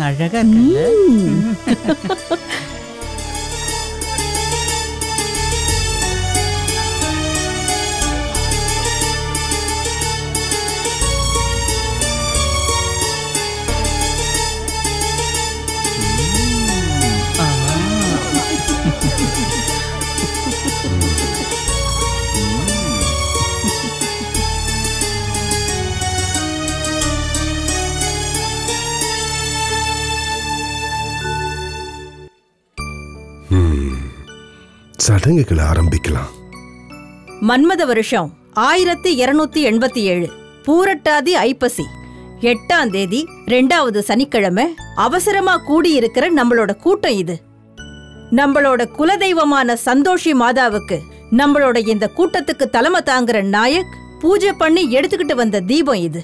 L: அழகா இருக்குல்ல?
N: சடங்குகளை ஆரம்பிக்கலாம்.
M: மன்மத வருஷம் 1287 பூரட்டாதி ஐப்பசி 8ஆம் தேதி 2வது சனிக்கிழமை அவசரமா கூடியிருக்கிற நம்மளோட கூட்டம் இது. நம்மளோட குலதெய்வமான சந்தோஷி மாதாவுக்கு நம்மளோட இந்த கூட்டத்துக்கு தலைமை தாங்குற நாயக் பூஜை பண்ணி எடுத்துக்கிட்டு வந்த தீபம் இது.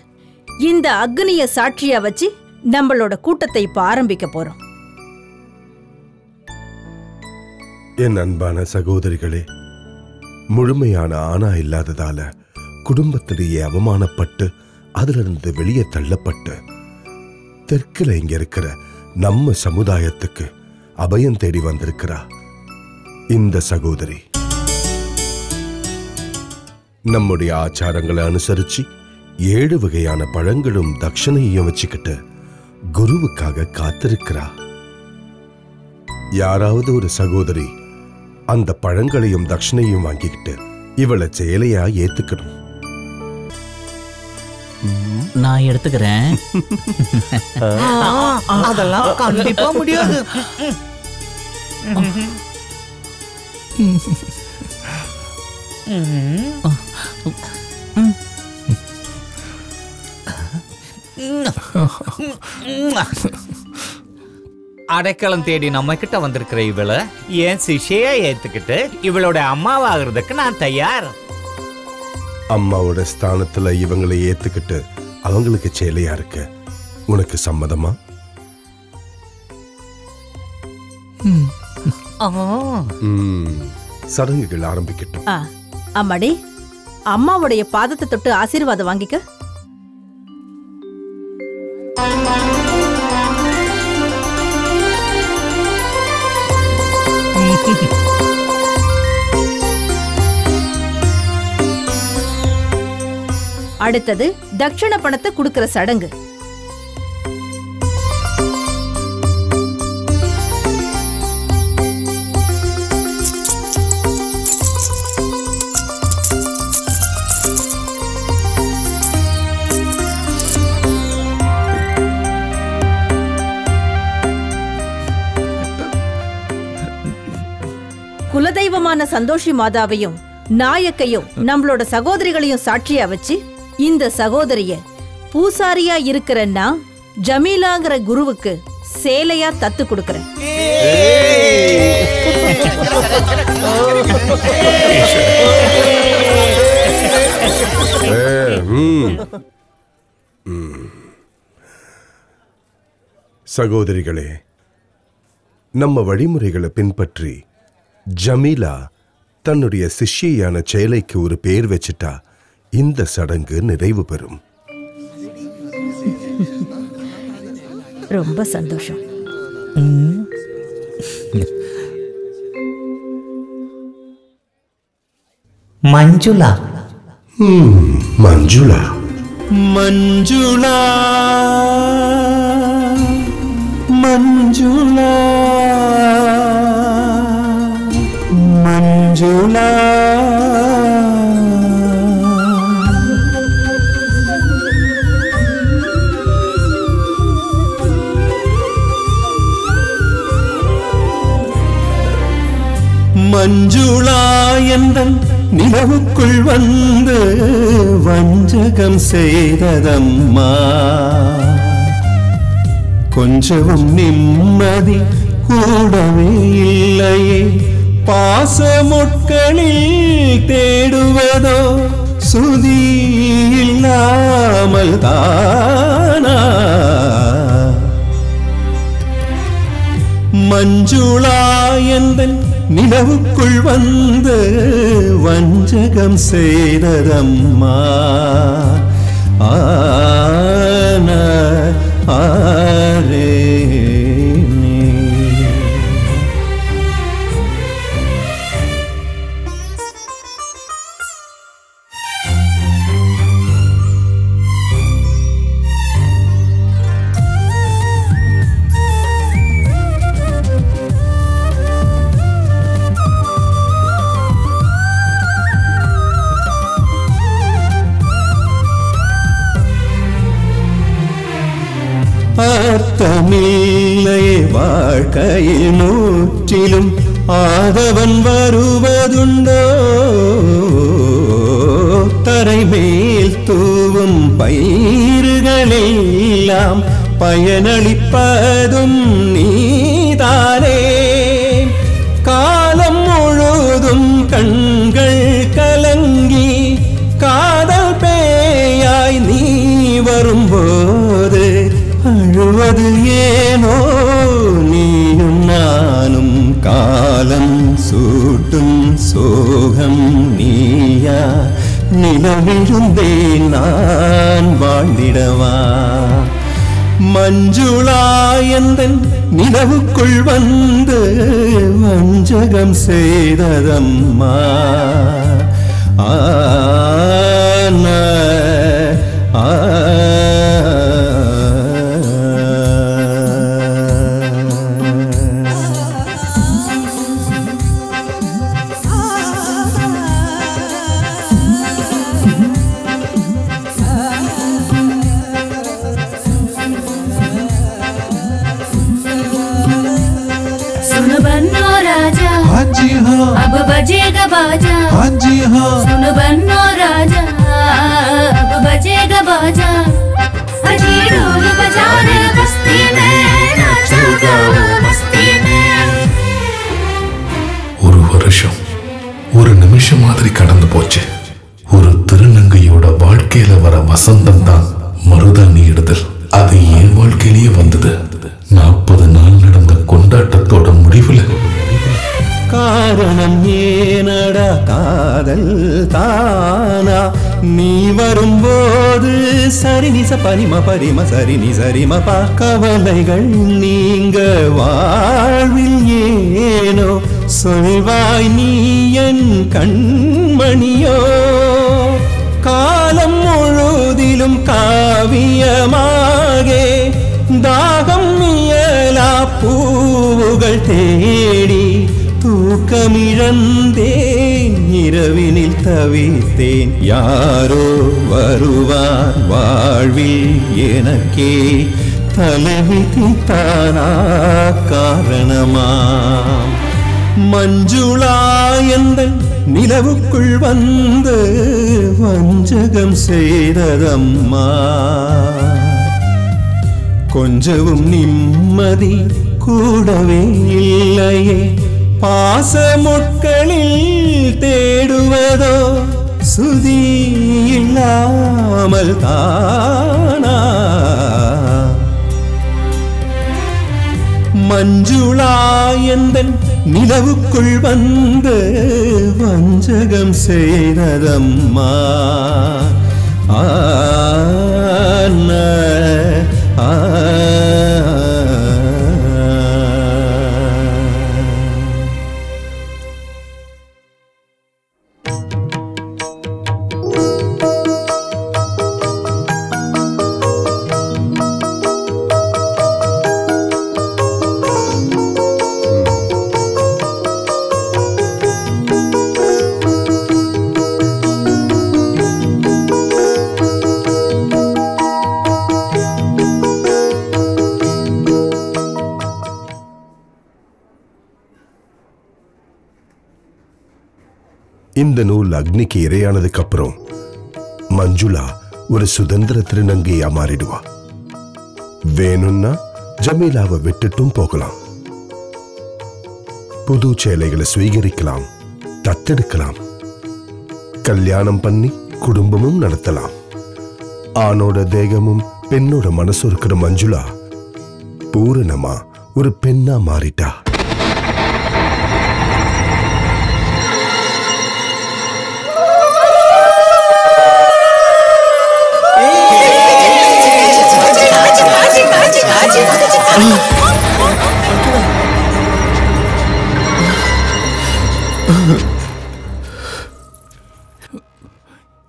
M: இந்த அக்னிய சாட்சியா வச்சு நம்மளோட கூட்டத்தை இப்ப ஆரம்பிக்க போறோம்.
N: என் அன்பான சகோதரிகளே, முழுமையான ஆணா இல்லாததால குடும்பத்திலேயே அவமானப்பட்டு அதிலிருந்து வெளியே தள்ளப்பட்டு தெற்குல இங்க இருக்கிற நம்ம சமுதாயத்துக்கு அபயம் தேடி வந்திருக்கிறா இந்த சகோதரி. நம்முடைய ஆச்சாரங்களை அனுசரிச்சு 7 வகையான பழங்களும் தட்சணையையும் வச்சுக்கிட்டு குருவுக்காக காத்திருக்கிறா. யாராவது ஒரு சகோதரி அந்த பழங்களையும் தட்சணையும் வாங்கிக்கிட்டு இவளை செயலையா ஏத்துக்கணும்.
L: நான் எடுத்துக்கிறேன். அதெல்லாம் கண்டிப்பா முடியாது. அடைக்கலம் தேடி நம்ம கிட்ட வந்திருக்கிற இவளை என் சிஷ்யா ஏத்துக்கிட்டு இவளோட அம்மாவாகிறதுக்கு நான் தயார்.
N: அம்மாவோட ஸ்தானத்துல இவங்களை ஏத்துக்கிட்டு அவங்களுக்கு சேலையா இருக்க உனக்கு சம்மதமா? சடங்குகள் ஆரம்பிக்கட்டும்.
M: அம்மாடி, அம்மாவுடைய பாதத்தை தொட்டு ஆசீர்வாதம் வாங்கிக்க. அடுத்தது தட்சண பணத்தை கொடுக்கிற சடங்கு. குலதெய்வமான சந்தோஷி மாதாவையும் நாயக்கையும் நம்மளோட சகோதரிகளையும் சாட்சியா வச்சு இந்த சகோதரிய பூசாரியா இருக்கிற நான் ஜமீலாங்கிற குருவுக்கு சேலையா தத்து கொடுக்கிறேன்.
N: சகோதரிகளே, நம்ம வழிமுறைகளை பின்பற்றி ஜமீலா தன்னுடைய சிஷ்யான சேலைக்கு ஒரு பேர் வச்சிட்டா இந்த சடங்கு நிறைவு பெறும்.
M: ரொம்ப சந்தோஷம்.
L: மஞ்சுளா.
N: மஞ்சுளா.
O: மஞ்சுளா. மஞ்சுளா. மஞ்சுளா. மஞ்சுளா எந்தன் நிலவுக்குள் வந்து வஞ்சகம் செய்ததம்மா. கொஞ்சமும் நிம்மதி கூடவே இல்லையே, பாசமுட்களில் தேடுவதோ சுதி இல்லாமல் தானா. மஞ்சுளா எந்தன் நிலவுக்குள் வந்து வஞ்சகம் செய்ததம்மா. ஆன ஆரே அர்த்தமில்லையே வாழ்க்கையில் நூற்றிலும் ஆதவன் வருவதுண்டோ தரை மேல் தூவும் பயிர்களெல்லாம் பயனளிப்பதும் நீதானே காலம் முழுதும் கண்கள் கலங்கி காதல் பேயாய் நீ வரும்போது அழுவது ஏனோ நீயும் நானும் காலம் சூட்டும் சோகம் நீயா நிலவிழுந்தேன் நான் வாழ்ந்திடவா மஞ்சுளா எந்தன் நிலவுக்குள் வந்து வஞ்சகம் செய்ததம்மா ஆன
P: अब बजेगा बाजा हाँ जी हाँ सुनो बन्नो राजा अब बजेगा बाजा अजी ढोल बजा रे बस्ती में नाचूगा मस्ती में
A: ஒரு வருஷம் ஒரு நிமிஷம் மாதிரி கடந்து போச்சு. ஒரு திருநங்கையோட வாழ்க்கையில வர வசந்தம் தான் மருதாணி இடுதல். அது என் வாழ்க்கையிலேயே வந்தது. 40 நாள் நடந்த கொண்டாட்டத்தோட முடிவுல
O: காரணம் ஏனடா காதல் தானா நீ வரும்போது சரி நிச பரிம பரிம சரி நி சரிம பா கவலைகள் நீங்க வாழ்வில் ஏனோ சொல்வாய் நீ என் கண்மணியோ காலம் முழுதிலும் காவியமாக தாகம் இயலா பூவுகள் தேடி தூக்கமிழந்தேன் இரவினில் தவித்தேன் யாரோ வருவார் வாழ்வில் எனக்கே தலைவிதி தானா காரணமாம் மஞ்சுளா எந்தன் நிலவுக்குள் வந்து வஞ்சகம் செய்ததம்மா கொஞ்சவும் நிம்மதி கூடவே இல்லையே பாசமுட்களில் தேடுவதோ சுதி இல்லாமல் தானா மஞ்சுளா எந்தன் நிலவுக்குள் வந்து வஞ்சகம் செய்ததம்மா ஆன
N: இந்த நூல் அக்னிக்கு இரையானதுக்கு அப்புறம் மஞ்சுளா ஒரு சுதந்திர திருநங்கையா மாறிடுவா. வேணும்னா ஜமீலாவை விட்டுட்டும் போகலாம். புது சேலைகளை சுவீகரிக்கலாம், தத்தெடுக்கலாம், கல்யாணம் பண்ணி குடும்பமும் நடத்தலாம். ஆணோட தேகமும் பெண்ணோட மனசு இருக்கிற மஞ்சுளா பூரணமா ஒரு பெண்ணா மாறிட்டா.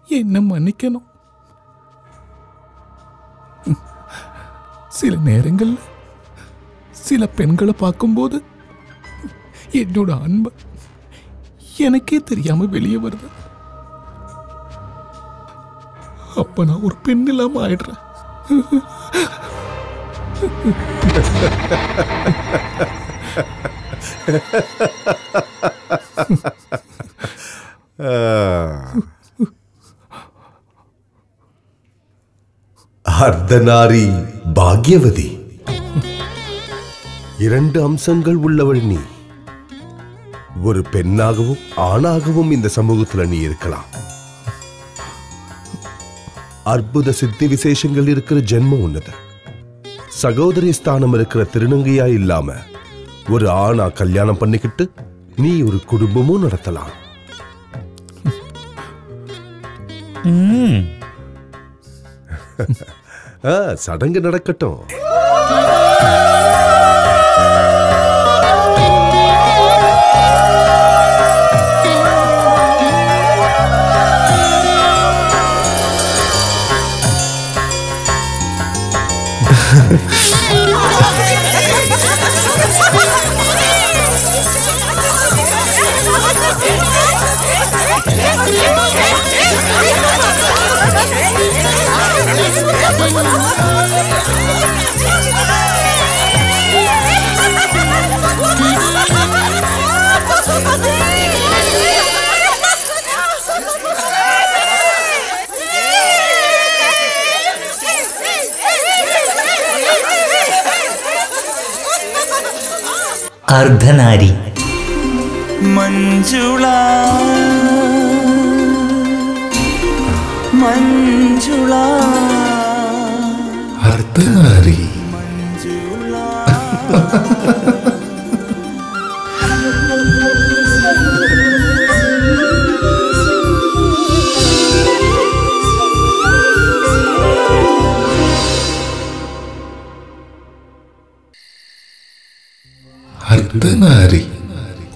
A: என்ன மன்னிக்கணும். சில நேரங்கள்ல சில பெண்களை பார்க்கும்போது என்னோட அன்பு எனக்கே தெரியாம வெளியே வருது. அப்ப நான் ஒரு பெண் இல்லாம ஆயிடுறேன்.
N: அர்த்தநாரி பாக்யவதி. 2 அம்சங்கள் உள்ளவள் நீ. ஒரு பெண்ணாகவும் ஆணாகவும் இந்த சமூகத்துல நீ இருக்கலாம். அற்புத சித்தி விசேஷங்கள் இருக்கிற ஜென்மம் உன்னது. சகோதரி ஸ்தானம் இருக்கிற திருநங்கையா இல்லாம ஒரு ஆணா கல்யாணம் பண்ணிக்கிட்டு நீ ஒரு குடும்பமும் நடத்தலாம். சடங்கு நடக்கட்டும்.
L: अर्धनारी
Q: मंजुला मंजुला
A: अर्धनारी அர்த்தநாரி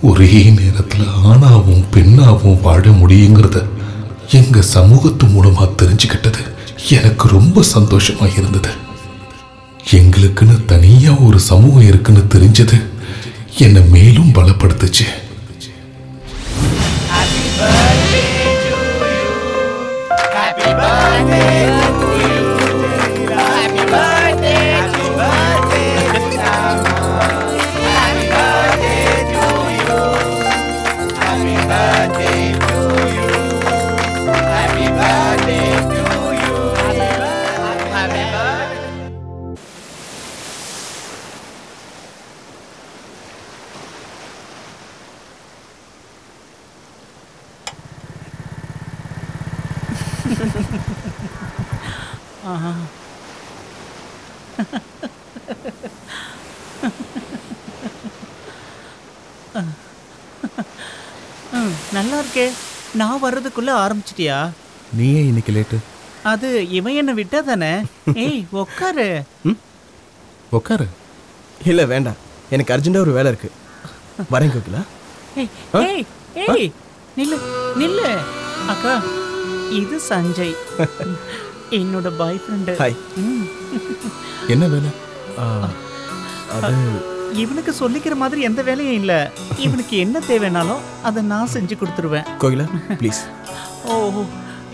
A: ஒரே நேரத்துல ஆணாவும் பெண்ணாவும் வாழ முடியுங்கிறத எங்க சமூகத்து மூலமா தெரிஞ்சுக்கிட்டது எனக்கு ரொம்ப சந்தோஷமா இருந்தது. எங்களுக்குன்னு தனியா ஒரு சமூகம் இருக்குன்னு தெரிஞ்சது என்னை மேலும் பலப்படுத்துச்சு.
I: நல்லா இருக்கே. நான் வர்றதுக்குள்ள ஆரம்பிச்சிட்டியா?
A: நீயே இன்னைக்கு லேட்டு.
I: அது இவன் என்ன விட்டா தானே. ஏய் உட்காரு.
A: உட்காரு.
G: இல்ல வேண்டாம், எனக்கு அர்ஜென்ட்டா ஒரு வேலை இருக்கு. வரேன் கோகிலா.
I: ஏய் ஏய் ஏய் நில்லு நில்லு. அக்கா இது சஞ்சய், என்னோட பாய் ஃப்ரெண்டு.
G: ஹாய்.
A: என்ன வேலை?
G: அது
I: இவனுக்கு சொல்லிக்கிற மாதிரி எந்த வேலையும் இல்ல. இவனுக்கு என்ன தேவைனாலும் அதை நான் செஞ்சு கொடுத்துருவேன்.
G: Kokila please.
I: Oh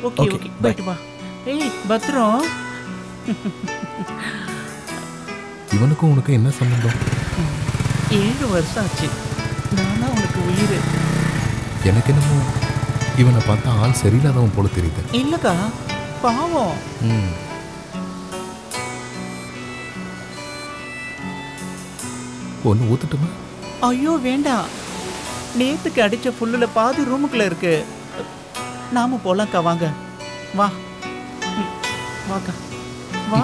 I: okay okay போயிட்டு வா. ஏய் பத்ரம்.
A: இவனுக்கும் உனக்கு என்ன சம்பந்தம்?
I: 7 வருஷம் ஆச்சு. நானா உனக்கு உயிர்.
A: எனக்கு என்னமோ இவனை பார்த்தா ஆள் சரியில்லாதவன் போல தெரியுது.
I: இல்லக்கா பாவம்.
A: ஒன்று ஊத்துட்டுமா?
I: ஐயோ வேண்டாம். நேத்துக்கு அடிச்ச புல்லுல பாதி ரூமுக்குள்ள இருக்கு. நாம போலாம்க்கா, வாங்க வா. வாக்கா வா.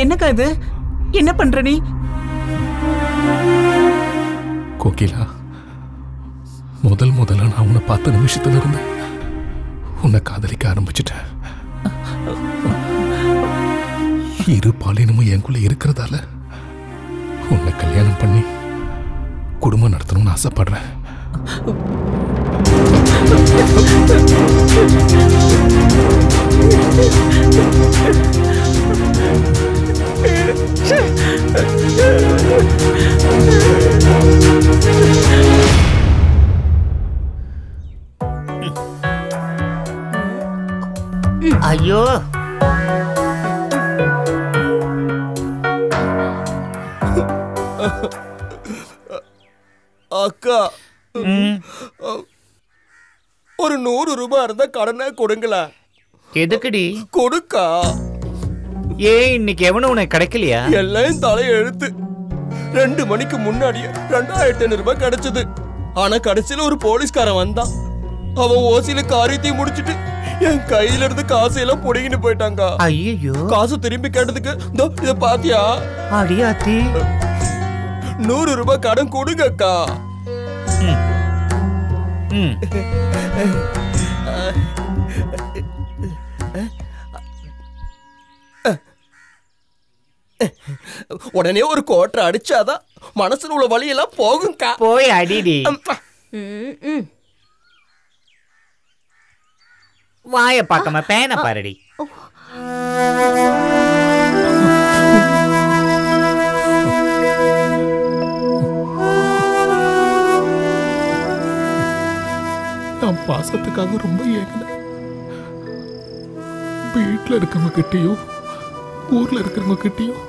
I: என்னக்கா இது? என்ன பண்ற நீ?
A: கோகிலா, முதல்ல நான் உன்னை பார்த்த நிமிஷத்துல இருந்து உன்னை காதலிக்க ஆரம்பிச்சிட்டேன். இரு பாலினமும் எனக்குள்ள இருக்கிறதால உன்னை கல்யாணம் பண்ணி குடும்பம் நடத்தணும்னு ஆசைப்படுறேன்.
L: ஐயோ,
G: அக்கா, ஒரு 100 ரூபாய் இருந்தா கடனை கொடுங்களா?
L: எதுக்குடி
G: கொடுக்கா?
L: ஏன் இன்னைக்கு எவனும் உனக்கு கிடைக்கலையா?
G: எல்லாம் தலையெழுத்து. 2 மணிக்கு முன்னாடியே 2500 ரூபாய் கிடைச்சது. ஆனா கடைசியில ஒரு போலீஸ்காரன் வந்தான். அவன் ஓசியில காரியத்தையும் முடிச்சிட்டு என் கையில இருந்து காசையெல்லாம் புடிங்கிட்டு போயிட்டாங்க.
L: ஐயோ,
G: காசு திரும்பி கேட்டதுக்கு இத பாத்தியா?
L: அடியாத்தி,
G: 100 ரூபாய் கடன் கொடுங்க அக்கா. உடனே ஒரு கோட்டை அடிச்சாதான் மனசுல உள்ள வழியெல்லாம் போகும்க்கா.
L: போய் அடிடி. வாய பார்க்காம பேனை பாருடி.
A: நான் பாசத்துக்காக ரொம்ப ஏங்கினேன். வீட்டில் இருக்கிறவங்க கிட்டேயும் ஊர்ல இருக்கிறவங்க கிட்டேயும்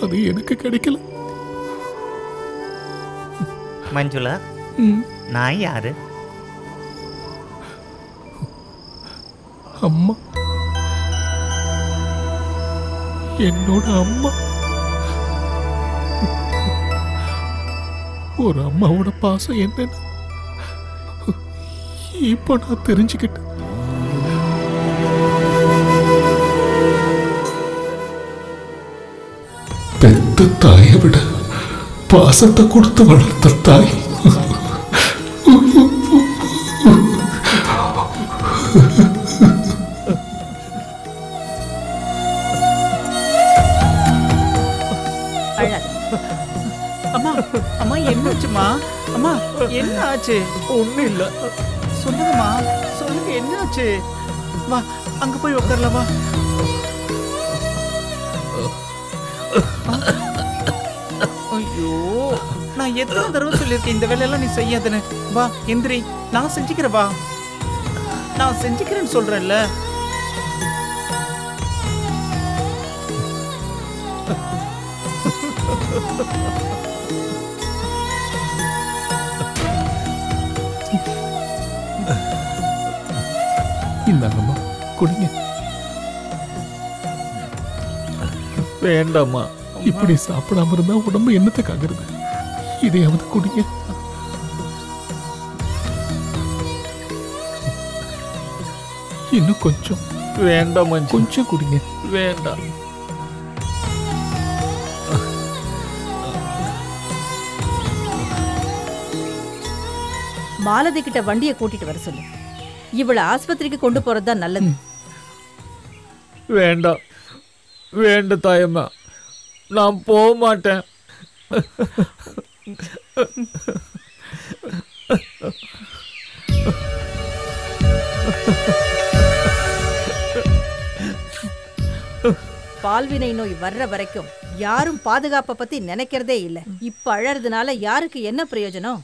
A: அது எனக்கு கிடைக்கல.
L: மஞ்சுளா, நான் யாரு?
A: அம்மா, என்னோட அம்மா. ஒரு அம்மாவோட பாசம் என்னன்னு இப்ப நான் தெரிஞ்சுக்கிட்டேன். பெத்த தாயை விட பாசத்தை கொடுத்து வளர்த்த தாய்
I: அம்மா, அம்மா என்னாச்சுமா? அம்மா என்ன ஆச்சு?
G: ஒண்ணும் இல்ல.
I: சொல்லுங்கம்மா, சொல்லுங்க என்னாச்சு? வா, அங்க போய் உட்காரலாம். வா. ஐயோ, நான் எத்தனை தடவை சொல்லியிருக்கேன் இந்த வேலையெல்லாம் நீ செய்யாதுன்னு. வா எந்திரி, நான் செஞ்சுக்கிறேன். வா, நான் செஞ்சுக்கிறேன்னு சொல்றேன்ல.
A: இந்தாங்கம்மா, குடிங்க.
G: வேண்டாமா?
A: இப்படி சாப்பிடாம இருந்தா உடம்பு என்னத்துக்காகிறது? இதையாவது குடிங்க. இன்னும் கொஞ்சம்.
G: வேண்டாம்,
A: கொஞ்சம் குடிங்க.
G: வேண்டாம்.
M: மாலதி கிட்ட வண்டியை கூட்டிட்டு வர சொல்லு. இவளை ஆஸ்பத்திரிக்கு கொண்டு போறதுதான் நல்லது.
G: வேண்டாம், வேண்ட தாயம்மா, நான் போக மாட்டேன்.
M: பால்வினை நோய் வர்ற வரைக்கும் யாரும் பாதுகாப்பை பத்தி நினைக்கிறதே இல்ல. இப்ப அழறதுனால யாருக்கு என்ன பிரயோஜனம்?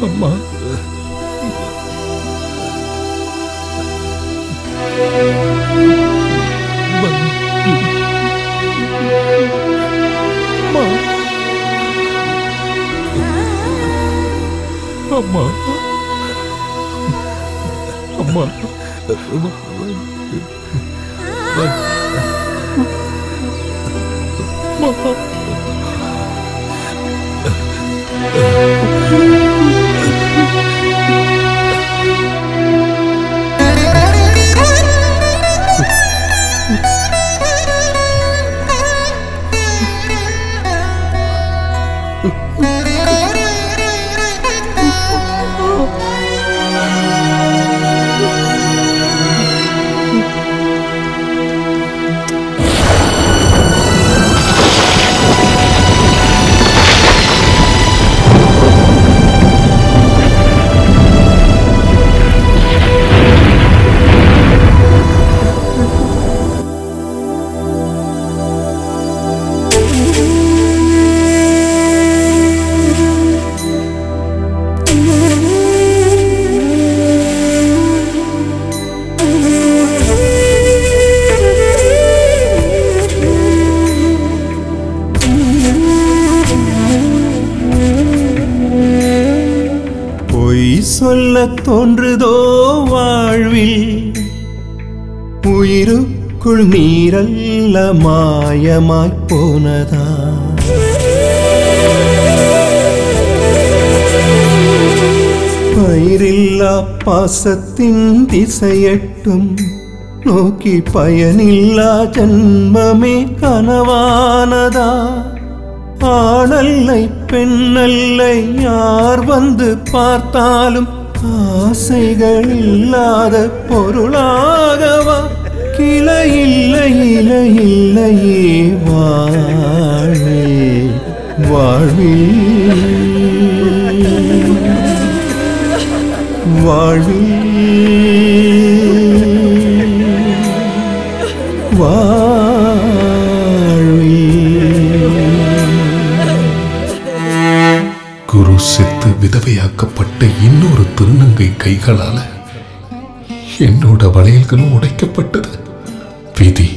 A: அம்மா,
O: சொல்ல தோன்றுதோ வாழ்வில் உயிருக்குள் நீரல்ல மாயமாய்ப் போனதா பயிரில்லா பாசத்தின் திசையட்டும் நோக்கி பயனில்லா ஜன்மமே கனவானதா ஆணல்லை பெண்ணல்லை யார் வந்து பார்த்தாலும் ஆசைகள் இல்லாத பொருளாகவா கிளை இல்லை இலை இல்லையே வாழ்வே வாழ்வில்
A: குரு செத்து விதவையாக்கப்பட்ட இன்னொரு திருநங்கை கைகளால என்னோட வளையல்களும் உடைக்கப்பட்டது. விதி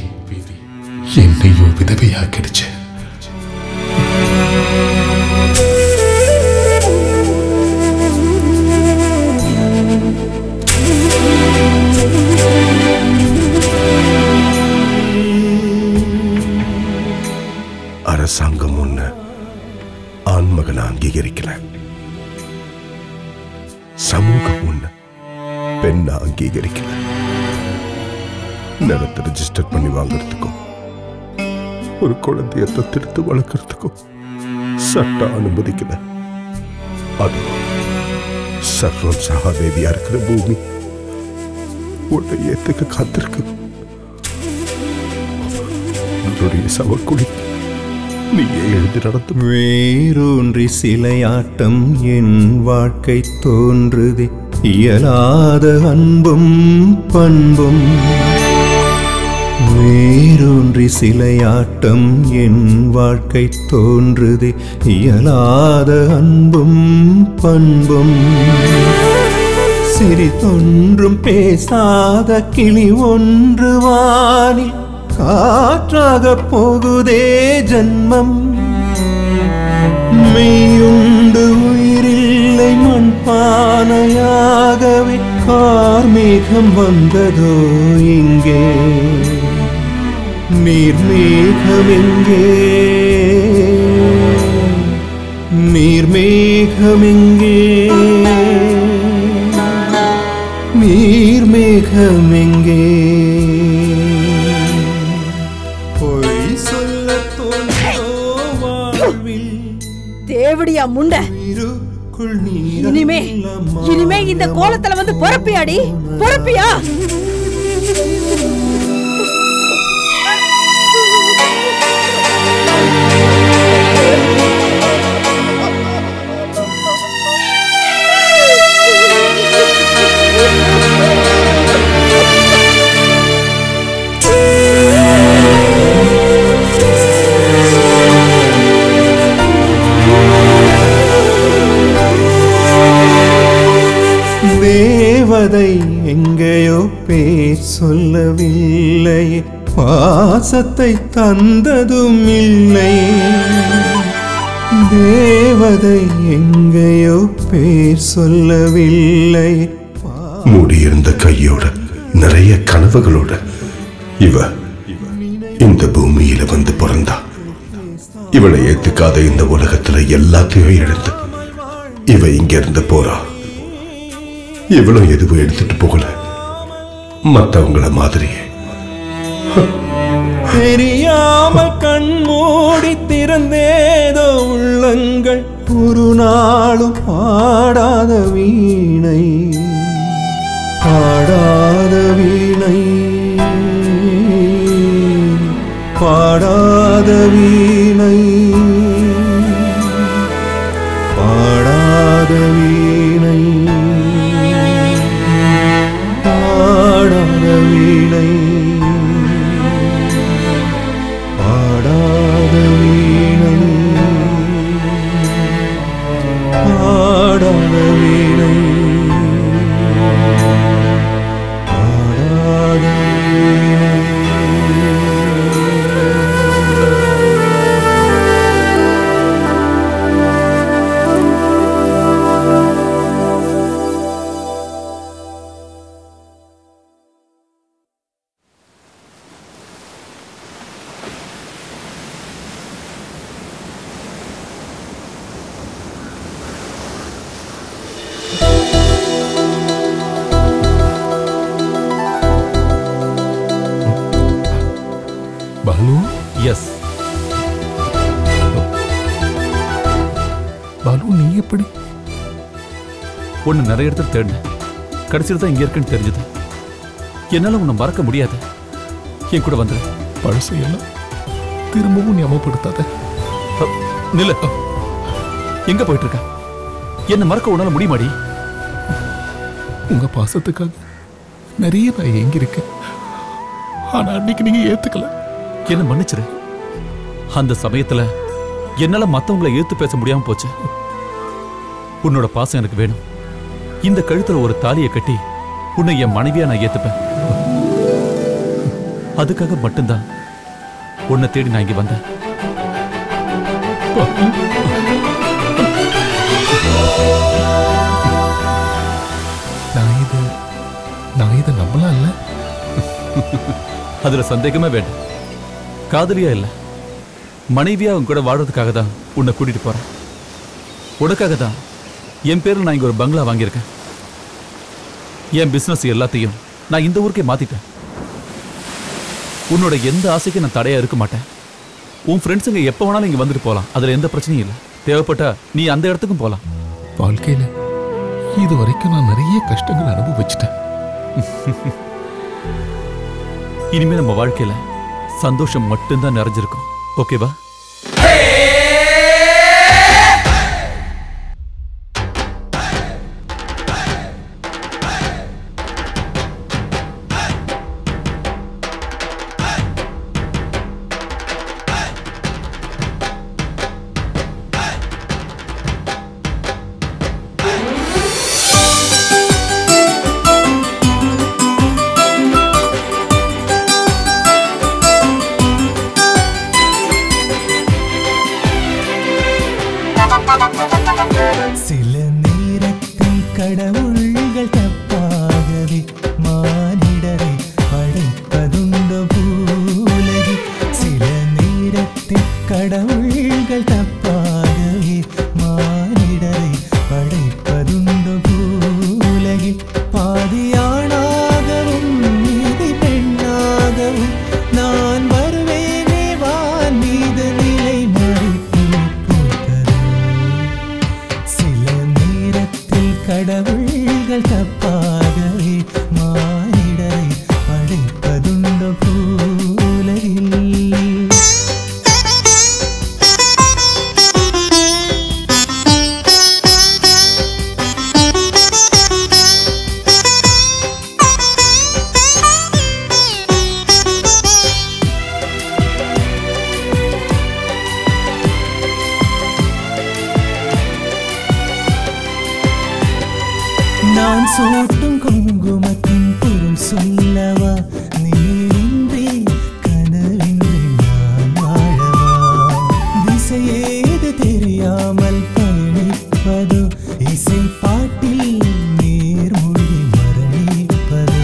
A: என்னையும் விதவையாக்கிடுச்சு.
N: அரசாங்கம் ஒண்ணு ஆண்மகனை அங்கீகரிக்கல, சமூகம் ஒண்ணு பெண்ணை அங்கீகரிக்கல. நிலத்தை ரெஜிஸ்டர் பண்ணி வாங்கறதுக்கும் ஒரு குழந்தைய தத்தெடுத்து வளர்க்கறதுக்கும் சட்டம் அனுமதிக்கல. அது சர்வம் சகாதேவியா இருக்கிற பூமி உன்னை ஏத்துக்க காத்திருக்கு. உன்னுடைய சவக்குடி நீயே எழுதி நடத்தும்.
O: வேரூன்றி சிலையாட்டம் என் வாழ்க்கை தோன்றுதே இயலாத அன்பும் பண்பும். வேரூன்றி சிலையாட்டம் என் வாழ்க்கை தோன்றுதே இயலாத அன்பும் பண்பும். சிறிதொன்றும் பேசாத கிளி ஒன்று வானில் காற்றாக போகுதே ஜன்மம். மெய்யுண்டு உயிரில்லை மண் பானையாகவே கார்மேகம் வந்ததோ இங்கே. நீர்மேகம் எங்கே, நீர்மேகம் எங்கே, நீர்மேகம் எங்கே.
M: தேவடியா முண்ட, இனிமே இந்த கோலத்துல வந்து பொறப்பியாடி பொறப்பியா?
O: தேவதை எங்கேயோ பேர் சொல்லவில்லை, பாசத்தை தந்ததும் இல்லை. தேவதை எங்கேயோ பேர் சொல்லவில்லை.
N: மூடியிருந்த கையோட நிறைய கனவுகளோட இவ இந்த பூமியில வந்து பிறந்தா. இவளை ஏத்துக்காத இந்த உலகத்துல எல்லாத்தையும் எடுத்து இவ இங்க இருந்து போறா. இவளும் எதுவும் எடுத்துட்டு போகல, மற்றவங்கள மாதிரியே.
O: தெரியாமல் கண் மூடி திறந்தேதோ உள்ளங்கள், ஒரு நாளும் பாடாத வீணை, பாடாத வீணை, பாடாத வீணை, பாடாத வீணை, பாடாத வீணை, பாடாத வீணை, பாடாத வீணை, பாடாத வீணை.
A: பாலு,
J: எஸ்
A: பாலு, நீ எப்படி?
J: ஒன்று நிறைய இடத்துல தேடினேன், கடைசியில் தான் இங்கே இருக்குன்னு தெரிஞ்சது. என்னால் உன்னை மறக்க முடியாது. என் கூட வந்துடு.
A: பழசையெல்லாம் திரும்பவும் ஞாபகப்படுத்தாத.
J: நில எங்க போயிட்டு இருக்க? என்ன மறக்க உன்னால முடியுமாடி?
A: உங்க பாசத்துக்காக நிறைய நான் ஏங்கியிருக்கேன். ஆனா அன்னைக்கு நீங்க ஏத்துக்கல.
J: என்ன மன்னிச்சிரு. அந்த சமயத்துல என்னால மத்தவங்களை ஏத்து பேச முடியாம போச்சு. உன்னோட பாசம் எனக்கு வேணும். இந்த கழுத்துல ஒரு தாலியை கட்டி உன்னை என் மனைவியா நான் ஏத்துப்பேன். அதுக்காக மட்டும்தான் உன்னை தேடி நான் இங்க வந்தேன்.
A: நான் இதை நம்பலாம் இல்ல.
J: அதுல சந்தேகமே வேண்டாம். காதலியா இல்ல, மனைவியா உன் கூட வாழ்றதுக்காக தான் உன்னை கூட்டிட்டு போறேன். உனக்காக தான் என் பேர்ல நான் இங்க ஒரு பங்களா வாங்கியிருக்கேன். என் பிசினஸ் எல்லாத்தையும் நான் இந்த ஊருக்கே மாத்திட்டேன். உன்னோட எந்த ஆசைக்கும் நான் தடையா இருக்க மாட்டேன். உன் ஃப்ரெண்ட்ஸுங்க எப்போ வேணாலும் இங்க வந்துட்டு போகலாம். அதுல எந்த பிரச்சனையும் இல்லை. தேவைப்பட்டா நீ அந்த இடத்துக்கும் போகலாம்.
A: வாழ்க்கையில இது வரைக்கும் நான் நிறைய கஷ்டங்கள் அனுபவிச்சிட்டேன்.
J: இனிமே நம்ம வாழ்க்கையில சந்தோஷம் மட்டும்தான் நிறைஞ்சிருக்கும். ஓகேவா?
O: சில நேரத்தில் கடவுள்கள் தப்பாகவே மானிடரை படைப்பதுண்டு பூலகி. சில நேரத்தில் கடவுள்கள் தப்பாகவே மானிடரை படைப்பதுண்டு பூலகி. பாதியானாகவும் நீதி பெண்ணாகவும் நான் வருவேனே வான் மீது நிலை மறுப்பு பூத்தது. சில நேரத்தில் கடவுள்கள் தப்பாகவே மானிடரை படைப்பதுண்டு பூலகில். நான் சூட்டும் குங்குமத்தின் பொருள் சொல்லவா? நீரின்றி கனவின்றி நான் வாழவா? திசையேது தெரியாமல் பயணிப்பதோ, இசை பாட்டில் நீர் மூழ்கி மரணிப்பதோ?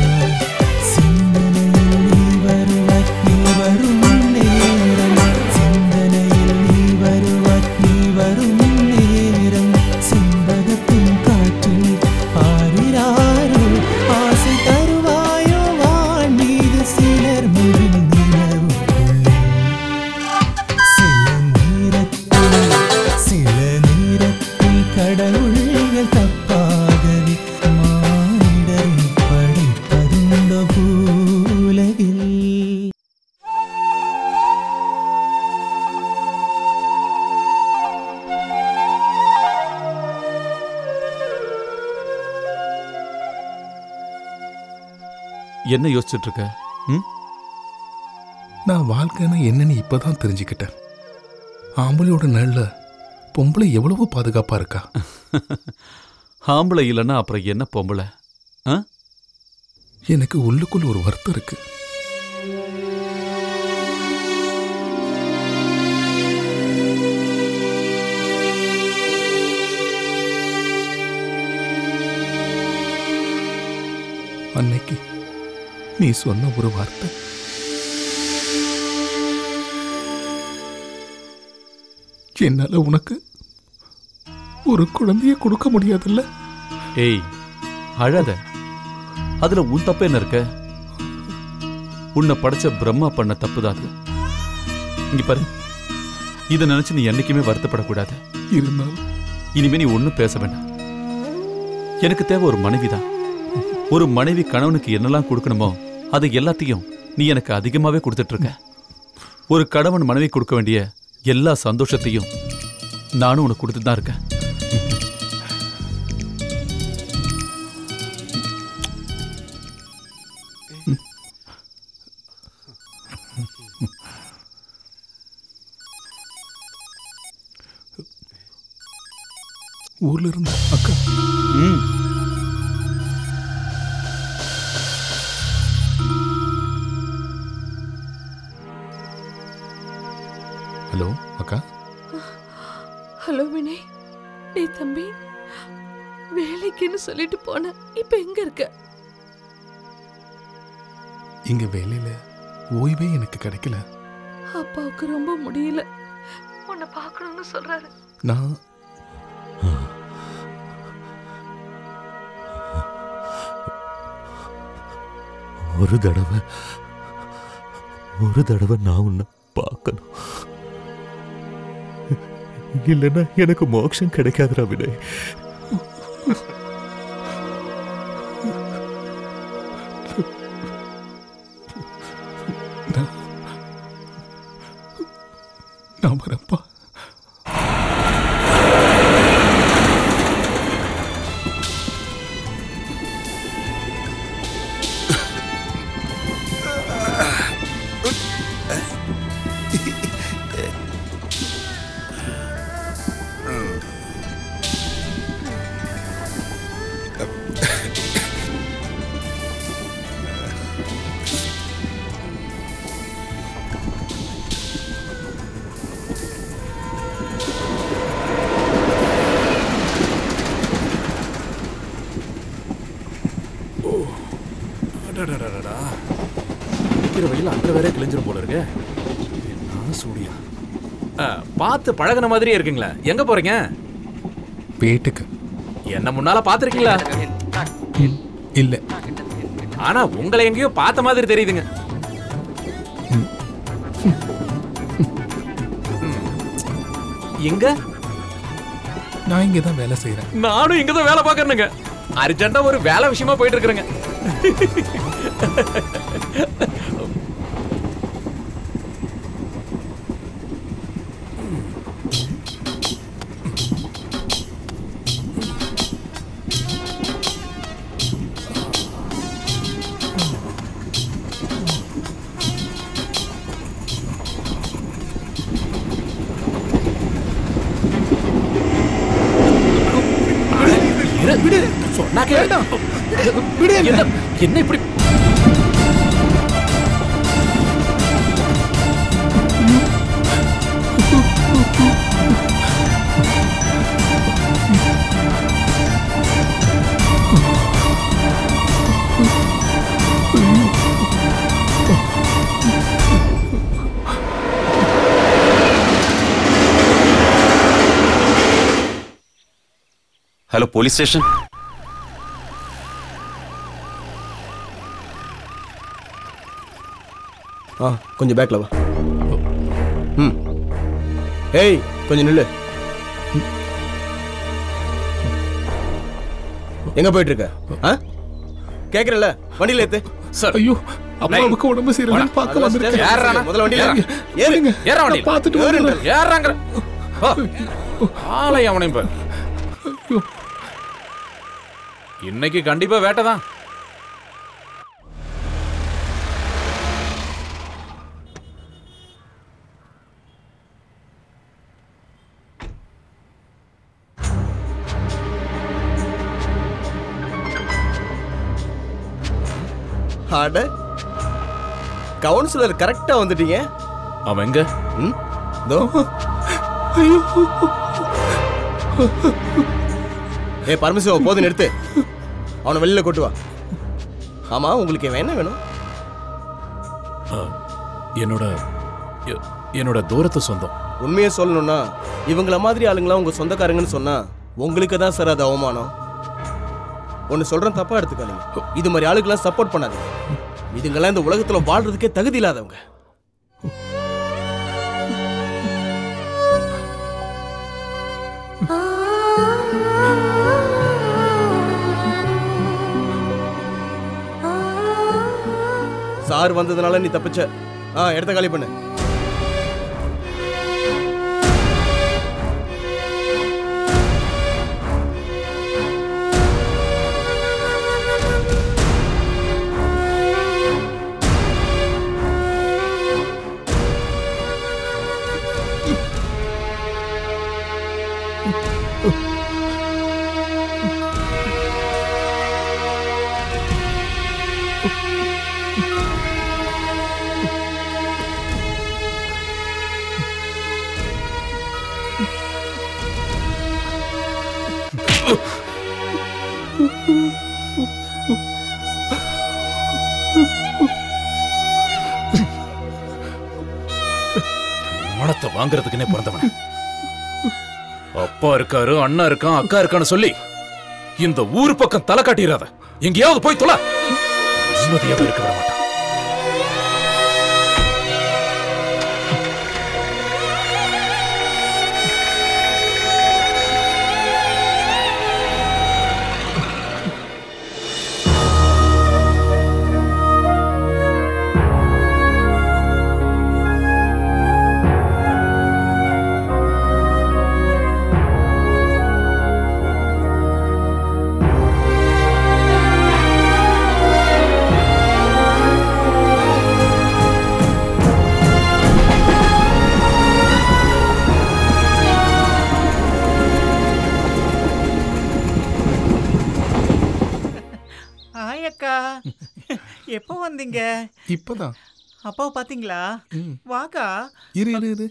J: என்ன யோசிச்சுட்டு இருக்க?
A: நான் வாழ்க்கைன்னா என்னன்னு இப்பதான் தெரிஞ்சுக்கிட்டேன். ஆம்பளையோட நிழல்ல பொம்பளை எவ்வளவு பாதுகாப்பா இருக்கா.
J: ஆம்பளை இல்லைன்னா அப்புறம் என்ன பொம்பளை?
A: எனக்கு உள்ளுக்குள்ள ஒரு வருத்தம் இருக்கு. அன்னைக்கு நீ சொன்ன ஒரு வார்த்தை என்னால உனக்கு ஒரு குழந்தைய கொடுக்க முடியாதுல்ல?
J: ஏய், அழாத. அதுல உன் தப்பு என்ன இருக்க? உன்னை படைச்ச பிரம்மா பண்ண தப்புதான் அது. இங்க பாரு, இதை நினைச்சு நீ என்னைக்குமே வருத்தப்படக்கூடாது.
A: இருந்தாலும்
J: இனிமே நீ ஒண்ணும் பேச வேண்டாம். எனக்கு தேவை ஒரு மனைவிதான். ஒரு மனைவி கணவனுக்கு என்னெல்லாம் கொடுக்கணுமோ அது எல்லாத்தையும் நீ எனக்கு அதிகமாவே கொடுத்துட்டு இருக்க. ஒரு கணவன் மனைவி கொடுக்க வேண்டிய எல்லா சந்தோஷத்தையும் நானும் உனக்கு கொடுத்துட்டு தான் இருக்கேன்.
A: ஊர்ல இருந்த அக்கா. ஹலோ அக்கா.
B: ஹலோ வினய், நீ தம்பி வேலைக்குன்னு சொல்லிட்டு போன, இப்ப எங்க இருக்க?
A: இங்க வேலையில ஓய்வே எனக்கு கிடைக்கல.
B: அப்பாவுக்கு ரொம்ப முடியல, உன்னை பார்க்கணும்னு சொல்றாரு.
A: நான்
E: ஒரு தடவை நான் உன்னை பார்க்கணும். இல்லைன்னா எனக்கு மோட்சம் கிடைக்காதுடா வினய்.
A: நான் வரப்பா.
D: வெயில் அன்ற வேற கிழிஞ்சிரும் போல இருக்கு. என்ன சூடியா. பார்த்து பழகுன மாதிரியே இருக்குங்களா? எங்க போறீங்க?
A: பேட்டுக்கு.
D: என்ன முன்னால பாத்திருக்கீங்களா?
A: இல்ல.
D: ஆனா உங்களை எங்கேயோ பார்த்த மாதிரி தெரியுதுங்க. எங்க?
A: நான் இங்கதான் வேலை செய்யறேன்.
D: நானும் இங்கதான் வேலை பாக்குறேனுங்க. அர்ஜென்ட்டா ஒரு வேலை விஷயமா போயிட்டு இருக்கிறேங்க. என்ன இப்படி?
Q: Hello police station.
G: கொஞ்சம் பேக்ல வா. ஏய் கொஞ்சம் நில்லு. எங்க போயிட்டு இருக்க? கேக்குறல, வண்டியில ஏத்து.
D: சார்.
A: ஐயோ, அப்பாவுக்கு உடம்பு சரியில்லை, பார்க்க வந்திருக்கேன்.
G: ஏறறானே, முதல்ல வண்டியில ஏறுங்க.
D: ஏற வண்டியில.
A: பார்த்துட்டு வரேன்.
D: ஏறறாங்க. ஆளை அவனையும் பாரு. இன்னைக்கு கண்டிப்பா வேட்டை தான்.
G: அட கவுன்சிலர் கரெக்டா வந்துட்டீங்க.
D: அவன் எங்க?
G: தோ. ஐயோ. பரமசிவம் போது நிறுத்து. அவனை வெளியில கொண்டு வா. ஆமா, உங்களுக்கு என்ன வேணும்?
D: என்னோட தூரத்து சொந்தம்.
G: உண்மையை சொல்லணும்னா இவங்கள மாதிரி ஆளுங்களா உங்க சொந்தக்காரங்கன்னு சொன்னா உங்களுக்கு தான் சார் அது அவமானம். ஒன்னு சொல்றேன், தப்பா எடுத்துக்காதீங்க. இது மாதிரி ஆளுக்கெல்லாம் சப்போர்ட் பண்ணாதீங்க. இதுங்கெல்லாம் இந்த உலகத்துல வாழ்றதுக்கே தகுதி இல்லாதவங்க. சார் வந்ததுனால நீ தப்பிச்ச. இடத்த காலி பண்ணு.
D: மானத்தை வாங்குறதுக்குன்னே பிறந்தவன். அப்பா இருக்காரு, அண்ணா இருக்கான், அக்கா இருக்கான்னு சொல்லி இந்த ஊரு பக்கம் தலை காட்டிடாத. எங்கேயாவது போய் தொலை. நிம்மதியாக இருக்க விட மாட்டான்.
R: எப்போ வந்தீங்க?
A: இப்பதான்.
R: அப்பாவை பாத்தீங்களா? வாக்கா.
A: இரு இரு இரு.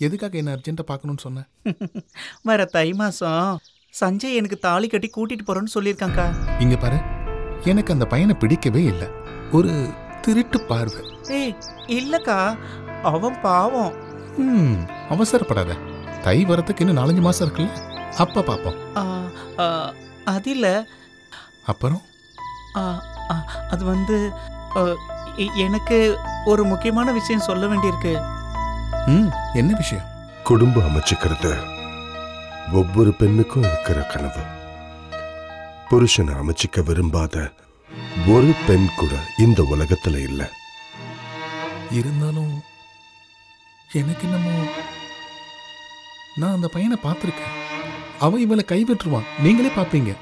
A: எதுக்காக என்ன அர்ஜென்ட்டா பார்க்கணும்னு சொன்ன?
R: வர தை மாசம் சஞ்சய் எனக்கு தாலி கட்டி கூட்டிட்டு போறேன்னு சொல்லியிருக்காங்கக்கா.
A: இங்க பாரு, எனக்கு அந்த பையனை பிடிக்கவே இல்லை. ஒரு திருட்டு பார்வை.
R: ஏய் இல்லக்கா, அவன் பாவம்.
A: அவசரப்படாத. தை வரத்துக்கு இன்னும் 4-5 மாசம் இருக்குல்ல, அப்ப பாப்போம்.
R: அது இல்ல.
A: அப்புறம்
R: அது வந்து எனக்கு ஒரு முக்கியமான விஷயம் சொல்ல வேண்டியிருக்கு.
A: என்ன விஷயம்?
N: குடும்பம் அமைச்சுக்கிறது ஒவ்வொரு பெண்ணுக்கும் இருக்கிற கனவு. புருஷனை அமைச்சிக்க விரும்பாத ஒரு பெண் கூட இந்த உலகத்துல இல்ல.
A: இருந்தாலும் எனக்கு என்னமோ, நான் அந்த பையனை பார்த்திருக்கேன். அவன் இவளை கைவிட்டுருவான். நீங்களே பாப்பீங்க.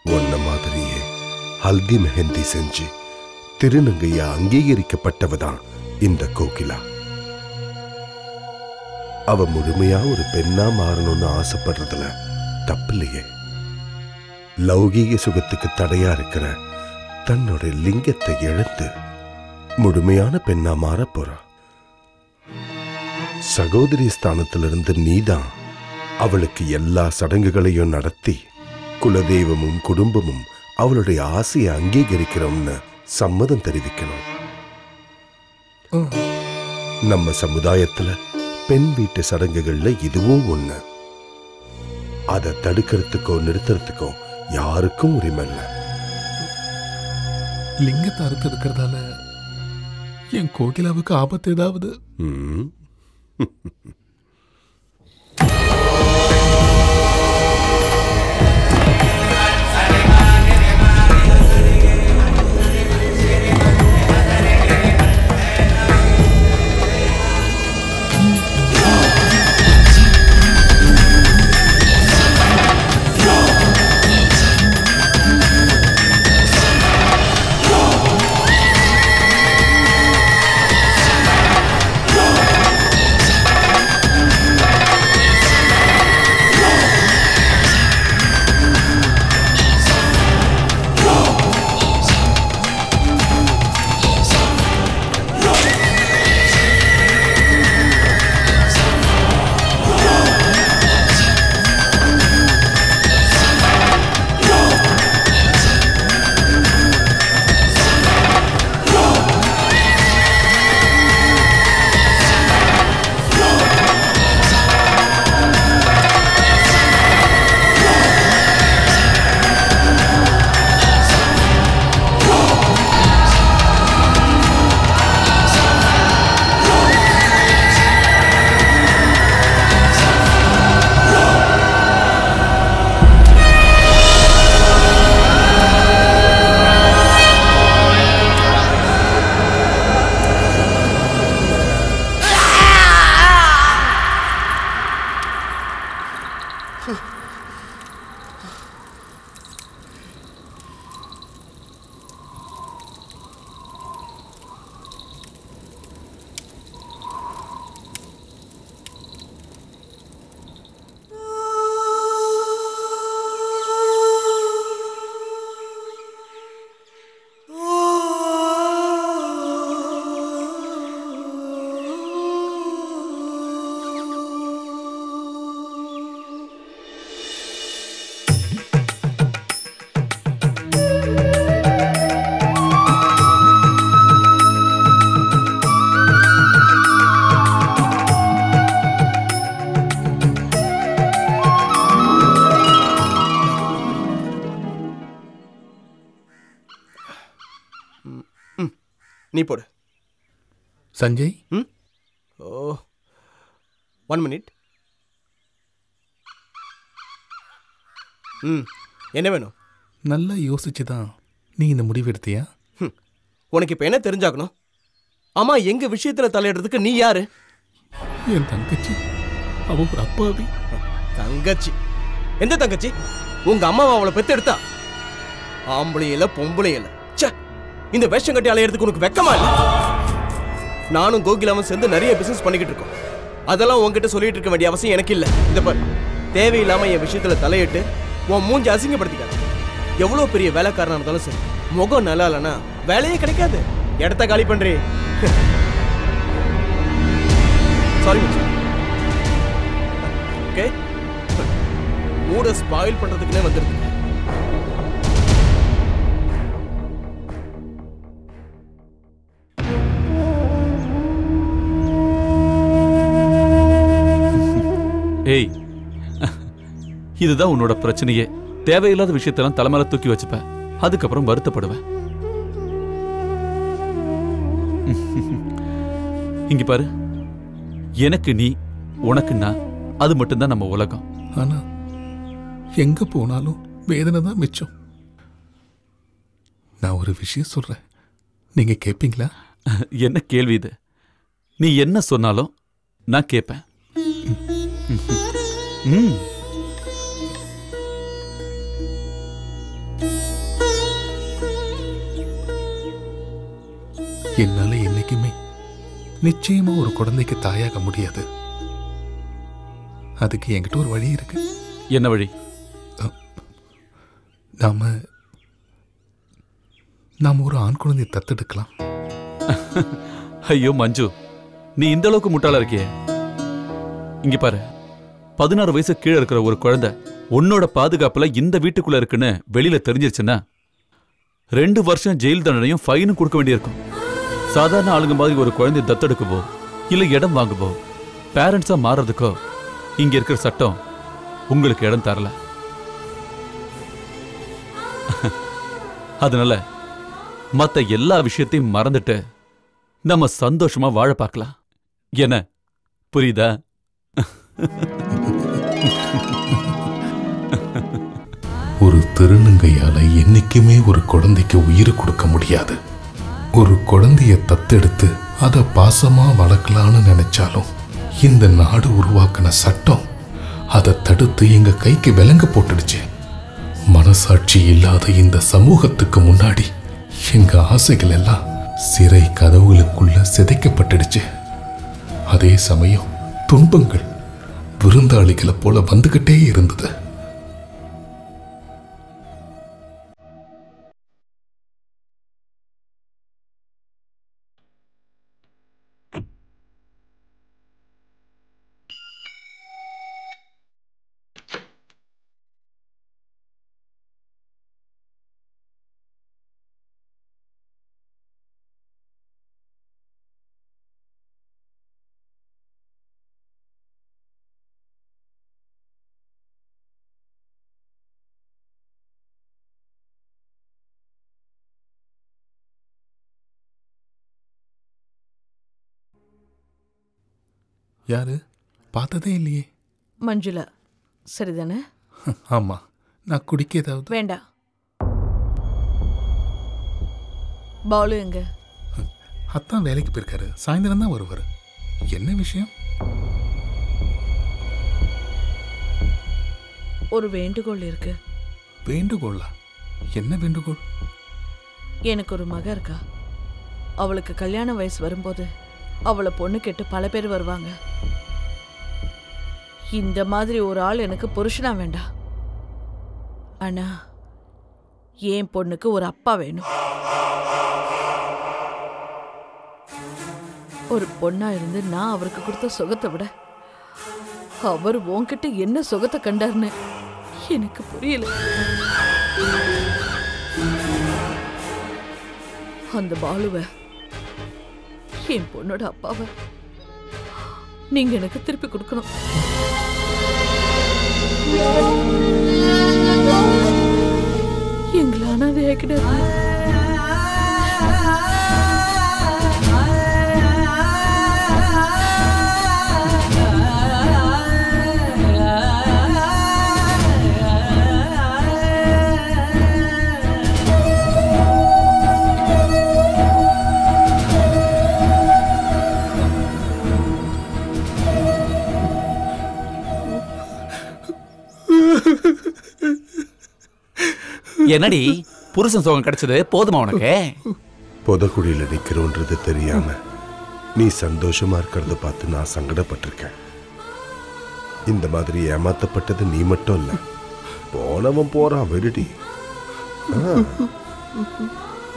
N: ஒன்ன மாதிரியே ஹல்தி மெஹந்தி செஞ்சு திருநங்கையா அங்கீகரிக்கப்பட்டவதான் இந்த கோகிலா. அவ முழுமையா ஒரு பெண்ணா மாறணும்னு ஆசைப்படுறதுல தப்பில்லையே. லௌகீக சுகத்துக்கு தடையா இருக்கிற தன்னோட லிங்கத்தை இழந்து முழுமையான பெண்ணா மாற போறா. சகோதரி ஸ்தானத்திலிருந்து நீதான் அவளுக்கு எல்லா சடங்குகளையும் நடத்தி குலதெய்வமும் குடும்பமும் அவளுடைய ஆசையை அங்கீகரிக்கிறோம்னு சம்மதம் தெரிவிக்கணும். நம்ம சமுதாயத்துல பெண் வீட்டு சடங்குகள்ல இதுவும் ஒண்ணு. அதை தடுக்கிறதுக்கோ நிறுத்துறதுக்கோ யாருக்கும் உரிமை இல்லை.
A: லிங்கத்தை அறுத்து இருக்கிறதால என் கோகிலாவுக்கு ஆபத்து ஏதாவது?
G: நீ போடு.
A: சஞ்சய்.
G: ஓ 1 minute. என்ன வேணும்?
A: நல்லா யோசிச்சு தான் நீ இந்த முடிவு எடுத்தியா?
G: உனக்கு இப்போ என்ன தெரிஞ்சாக்கணும்? ஆமா, எங்க விஷயத்துல தலையிடுறதுக்கு நீ யாரு?
A: என் தங்கச்சி. அவ ஒரு அப்பாவி.
G: தங்கச்சி? எந்த தங்கச்சி? உங்க அம்மாவை அவளை பெத்து எடுத்தா? ஆம்பளையில பொம்பளையில. ச்சே, இந்த வேஷம் கட்டி அலையிறதுக்கு உனக்கு வெக்கமா இல்ல? நானும் கோகிலாவும் சேர்ந்து நிறைய பிசினஸ் பண்ணிக்கிட்டு இருக்கோம். அதெல்லாம் உன்கிட்ட சொல்லிட்டு இருக்க வேண்டிய அவசியம் எனக்கு இல்ல. இந்த பாரு, தேவையில்லாம என் விஷயத்துல தலையிட்டு உன் மூஞ்சி அசிங்கப்படுத்திக்காது. எவ்வளவு பெரிய வேலைக்காரனா இருந்தாலும் சரி, முகம் நல்லா இல்லைன்னா வேலையே கிடைக்காது. இடத்த காலி பண்றே. சாரி ஓகே, மூட ஸ்பாயில் பண்றதுக்குன்னே வந்துருக்கு.
J: ஏய், இதுதான் உன்னோட பிரச்சனையே. தேவையில்லாத விஷயத்தெல்லாம் தலைமையில தூக்கி வச்சுப்ப, அதுக்கப்புறம் வருத்தப்படுவேன். இங்க பாரு, எனக்கு நீ, உனக்கு நான், அது மட்டும்தான் நம்ம உலகம்.
A: ஆனா எங்க போனாலும் வேதனை தான் மிச்சம். நான் ஒரு விஷயம் சொல்றேன், நீங்க கேட்பீங்களா?
J: என்ன கேள்வி இது? நீ என்ன சொன்னாலும் நான் கேட்பேன்.
A: என்னால என்னைக்குமே நிச்சயமா ஒரு குழந்தைக்கு தாயாக முடியாது. அதுக்கு என்கிட்ட ஒரு வழி இருக்கு.
J: என்ன வழி?
A: நாம ஒரு ஆண் குழந்தையை தத்தெடுக்கலாம்.
J: ஐயோ மஞ்சு, நீ இந்த அளவுக்கு முட்டாளா இருக்கியே. இங்க பாரு, 16 வயசு கீழே இருக்கிற ஒரு குழந்தை உன்னோட பாதுகாப்புல இந்த வீட்டுக்குள்ள இருக்குன்னு வெளியில தெரிஞ்சிருச்சுன்னா 2 வருஷம் ஜெயில் தண்டனையும் ஃபைனும் கொடுக்க வேண்டியிருக்கும். சாதாரண ஆளுங்க மாதிரி ஒரு குழந்தை தத்தெடுக்கவோ இல்ல இடம் வாங்கவோ பேரண்ட்ஸா மாறதுக்கோ இங்க இருக்கிற சட்டம் உங்களுக்கு இடம் தரல. அதனால மத்த எல்லா விஷயத்தையும் மறந்துட்டு நம்ம சந்தோஷமா வாழ பார்க்கலாம். என்ன புரியுதா?
A: ஒரு திருநங்கையால என்னைக்குமே ஒரு குழந்தைக்கு உயிர் கொடுக்க முடியாது. ஒரு குழந்தைய தத்தெடுத்து அதை பாசமா வளர்க்கலான்னு நினைச்சாலும் இந்த நாடு உருவாக்கின சட்டம் அதை தடுத்து எங்க கைக்கு விலங்கு போட்டுடுச்சு. மனசாட்சி இல்லாத இந்த சமூகத்துக்கு முன்னாடி எங்க ஆசைகள் எல்லாம் சிறை கதவுகளுக்குள்ள சிதைக்கப்பட்டுடுச்சு. அதே சமயம் துன்பங்கள் விருந்தாளிகளை போல வந்துகிட்டே இருந்தது. யாரு? பார்த்ததே இல்லையே.
B: மஞ்சுளா, சரிதானே?
A: ஆமா. நான் குடிக்க ஏதாவது?
B: வேண்டாம். பாலு எங்க?
A: அத்தான் வேலைக்கு போயிருக்காரு, சாயந்தரம் தான் வருவாரு. என்ன விஷயம்?
B: ஒரு வேண்டுகோள் இருக்கு.
A: வேண்டுகோளா? என்ன வேண்டுகோள்?
B: எனக்கு ஒரு மக இருக்கா. அவளுக்கு கல்யாண வயசு வரும்போது அவளை பொண்ணு கேட்டு பல பேர் வருவாங்க. இந்த மாதிரி ஒரு ஆள் எனக்கு புருஷனா வேண்டாம். ஆனா என் பொண்ணுக்கு ஒரு அப்பா வேணும். ஒரு பொண்ணா இருந்து நான் அவருக்கு கொடுத்த சுகத்தை விட அவர் உன்கிட்ட என்ன சுகத்தை கண்டார்னு எனக்கு புரியல. அந்த பாலுவை, என் பொண்ணோட அப்பாவை நீங்க எனக்கு திருப்பி கொடுக்கணும். எங்களை அனாதையாக்கிடாது.
J: என்னடி புருஷன் சோகம் கிடைச்சது போதுமா உனக்கு?
N: புதக்குழியில நிக்கிறோன்றது தெரியாம நீ சந்தோஷமா இருக்கிறத பார்த்து நான் சங்கடப்பட்டிருக்கேன். இந்த மாதிரி ஏமாத்தப்பட்டது நீ மட்டும் இல்ல, போனவன் போறான் விடுடி.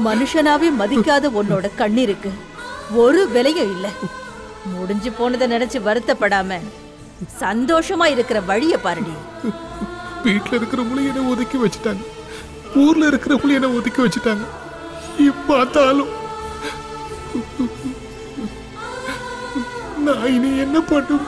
M: மனுஷனாவே மதிக்காத உன்னோட கண்ணீருக்கு ஒரு விலையும் இல்ல. முடிஞ்சு போனதை நினைச்சு வருத்தப்படாம சந்தோஷமா இருக்கிற வழிய பாருடி.
A: வீட்டுல இருக்கிறவங்களும் என்ன ஒதுக்கி வச்சுட்டாங்க, ஊர்ல இருக்கிறவங்களும் என்ன ஒதுக்கி வச்சுட்டாங்க. பார்த்தாலும் நான் இனி என்ன பண்ணும்?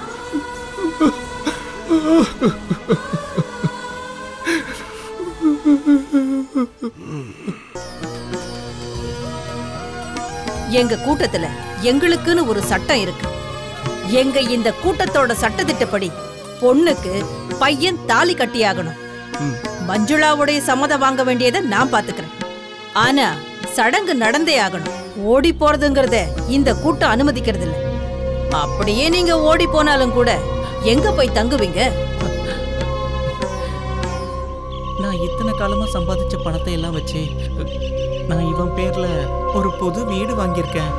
M: எங்க கூட்டத்துல எங்களுக்குன்னு ஒரு சட்டம் இருக்கு. எங்க இந்த கூட்டத்தோட சட்டத்திட்டப்படி பொண்ணுக்கு பையன் தாலி கட்டியாகணும். மஞ்சுளாவுடைய சம்மதம் வாங்க வேண்டியதை நான் பாத்துக்கிறேன். ஆனா சடங்கு நடந்தே ஆகணும். ஓடி போறதுங்கிறத இந்த கூட்டம் அனுமதிக்கிறது இல்ல. அப்படியே நீங்க ஓடி போனாலும் கூட எங்க போய் தங்குவீங்க?
R: நான் இத்தனை காலமா சம்பாதிச்ச பணத்தை எல்லாம் வச்சு நான் இவன் பேர்ல ஒரு புது வீடு வாங்கியிருக்கேன்.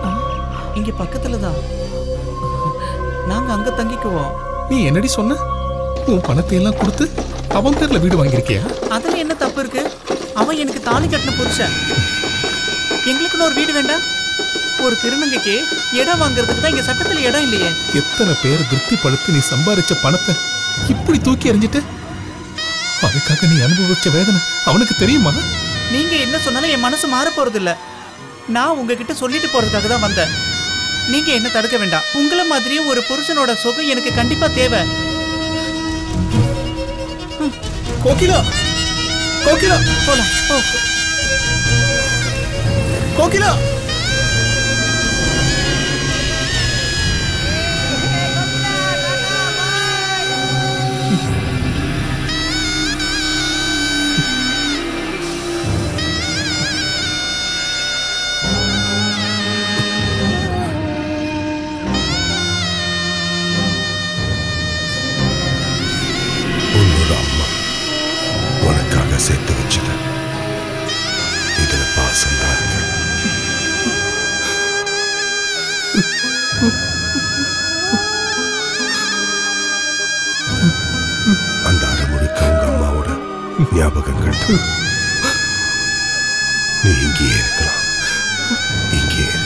R: இங்க பக்கத்துல தான். நாங்க அங்க தங்கிக்குவோம்.
A: நீ என்னடி சொன்ன? உன் பணத்தை எல்லாம் கொடுத்து அவன் பேர்ல வீடு வாங்கியிருக்கியா?
R: அதுல என்ன தப்பு இருக்கு? அவன் எனக்கு தாலி கட்டின புருஷன். எங்களுக்குன்னு ஒரு வீடு வேண்டாம்? ஒரு திருநங்கைக்கு இடம் வாங்குறதுக்கு தான் இங்க சட்டத்துல இடம் இல்லையே.
A: எத்தனை பேர் திருப்தி படுத்து நீ சம்பாதிச்ச பணத்தை இப்படி தூக்கி எறிஞ்சிட்டு, அதுக்காக நீ அனுபவிச்ச வேதனை அவனுக்கு தெரியுமா?
R: நீங்க என்ன சொன்னாலும் என் மனசு மாற போறது இல்ல. நான் உங்ககிட்ட சொல்லிட்டு போறதுக்காக தான் வந்தேன். நீங்க என்ன தடுக்க வேண்டாம். உங்கள மாதிரியே ஒரு புருஷனோட சுகம் எனக்கு கண்டிப்பா தேவை.
A: கோகிலா, கோகிலா,
R: போலாம்.
A: கோகிலா,
N: சேர்த்து வச்சது இதுல பாசம் தான் இருக்கு. அந்த அரைமுழுக்க உங்க அம்மாவோட ஞாபகங்கள் தான். நீ இங்கேயே இருக்கலாம், இங்கேயே இரு.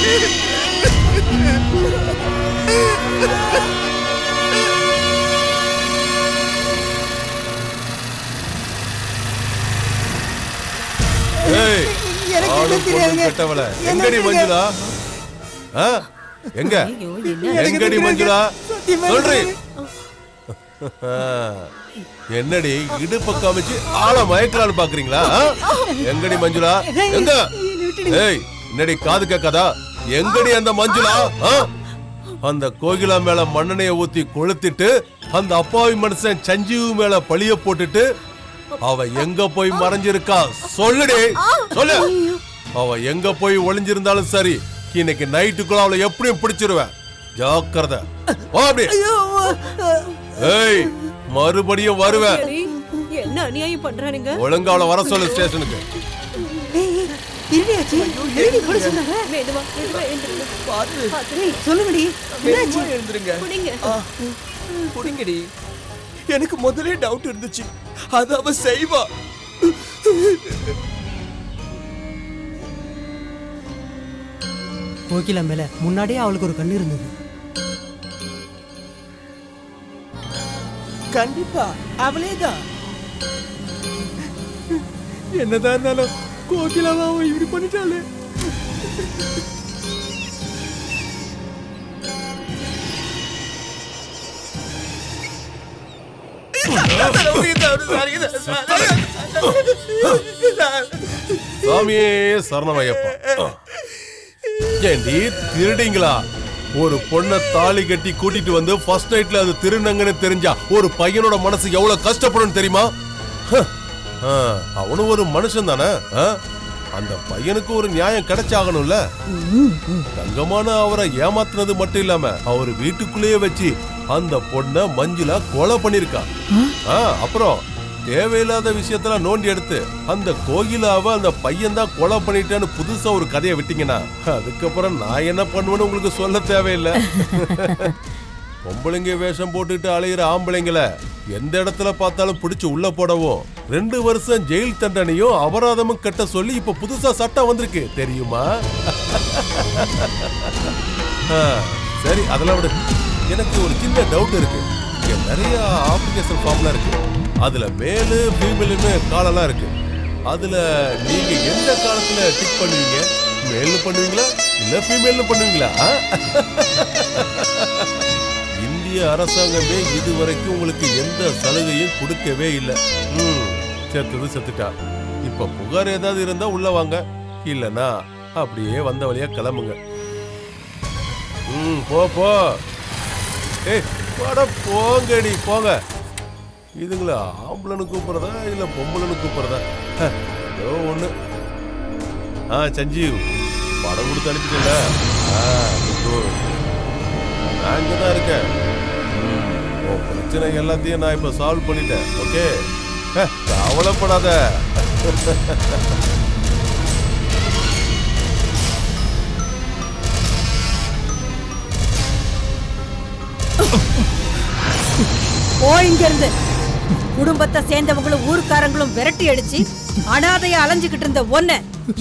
H: ஏய், ஆளும் பொண்ணும் கெட்டவள. எங்கடி மஞ்சுளா? ஆ? எங்க எங்கடி மஞ்சுளா? சொல்றி. என்னடி இடுப்ப காமிச்சு ஆள மயக்கலான்னு பாக்குறீங்களா? எங்கடி மஞ்சுளா? எங்க? ஏய், என்னடி காது கேட்காதா? எங்கடி அந்த மஞ்சுளா? அந்த கோகிலா மேல மண்ணெண்ணைய ஊத்தி கொளுத்திட்டு அந்த அப்பாவி மனுஷன் சஞ்சீவு மேல பழிய போட்டுட்டு அவ எங்க போய் மறைஞ்சிருக்கா? சொல்லுடி, சொல்லு. அவ எங்க போய் ஒளிஞ்சிருந்தாலும் சரி, இன்னைக்கு நைட்டுக்குள்ள அவளை எப்படியும் பிடிச்சிருவேன். ஜாக்கிரதை. ஏய், மறுபடியும் வருவேன்.
S: என்ன அநியாயம் பண்றானுங்க?
H: ஒழுங்கா அவளை வர சொல்லு ஸ்டேஷனுக்கு.
S: சொல்லுங்கடி.
G: புடிங்கடி. எனக்கு முதலே டவுட் இருந்துச்சு, அது அவ செய்வா.
R: கோகிலா மேல முன்னாடியே அவளுக்கு ஒரு கண்ணு இருந்தது.
G: கண்டிப்பா அவளேதான். என்னதான் இருந்தாலும் கோகிலாவா இப்படி பண்ணிட்டாளே.
H: சாமியே சரணமையப்பா. ஏண்டி திருடிங்களா? ஒரு பொண்ணை தாலி கட்டி கூட்டிட்டு வந்து ஃபர்ஸ்ட் நைட்ல அது திருநங்கன்னு தெரிஞ்சா ஒரு பையனோட மனசு எவ்வளவு கஷ்டப்படும் தெரியுமா? அவனும் ஒரு மனுஷன் தானே. அந்த பையனுக்கு ஒரு நியாயம் கிடைச்சாகணும்ல. தங்கமான அவரை ஏமாத்துனது மட்டும் இல்லாம அவர் வீட்டுக்குள்ளேயே வச்சு அந்த பொண்ண மஞ்சுளா கொலை பண்ணிருக்கா. அப்புறம் தேவையில்லாத விஷயத்துல நோண்டி எடுத்து அந்த கோகிலாவை அந்த பையன் தான் கொலை பண்ணிட்டான்னு புதுசா ஒரு கதையை விட்டீங்கன்னா அதுக்கப்புறம் நான் என்ன பண்ணுவேன்னு உங்களுக்கு சொல்ல தேவையில்லை. பொம்பளைங்க வேஷம் போட்டுட்டு அலையிற ஆம்பளைங்களை எந்த இடத்துல பார்த்தாலும் பிடிச்சு உள்ள போடவும் 2 வருஷம் ஜெயில் தண்டனையும் அபராதமும் கட்ட சொல்லி இப்ப புதுசா சட்டம் வந்திருக்கு தெரியுமா? சரி, அதெல்லாம் விட எனக்கு ஒரு சின்ன டவுட் இருக்கு. இங்க நிறைய அப்ளிகேஷன் ஃபார்ம்லாம் இருக்கு. அதுல மேலு ஃபீமேல்னு காலெல்லாம் இருக்கு. அதுல நீங்க எந்த காலத்துல டிக் பண்ணுவீங்க? மேல்னு பண்ணுவீங்களா இல்ல ஃபீமேல்னு பண்ணுவீங்களா? இந்திய அரசாங்கமே இதுவரைக்கும் உங்களுக்கு எந்த சலுகையும் கொடுக்கவே இல்லை. செத்துது செத்துட்டா. இப்ப புகார் ஏதாவது இருந்தா உள்ள வாங்க, இல்லனா அப்படியே வந்த வழியா கிளம்புங்க. போ போ. ஏய் போட, போங்கடி போங்க. இதுங்களா ஆம்பளனு கூப்பிடுறதா இல்ல பொம்பளனு கூப்பிடுறதா? ஏதோ ஒண்ணு. சஞ்சீவ் படம் கொடுத்து அனுப்பிட்டல. நான் இங்கதான் இருக்கேன். பிரச்சனை எல்லாத்தையும் நான் இப்ப சால்வ் பண்ணிட்டேன். ஓகே, கவலைப்படாத.
M: இங்க இருந்து குடும்பத்தை சேர்ந்தவங்களும் ஊர்க்காரங்களும் விரட்டி அடிச்சு அனாதைய அலைஞ்சுகிட்டு இருந்த ஒன்ன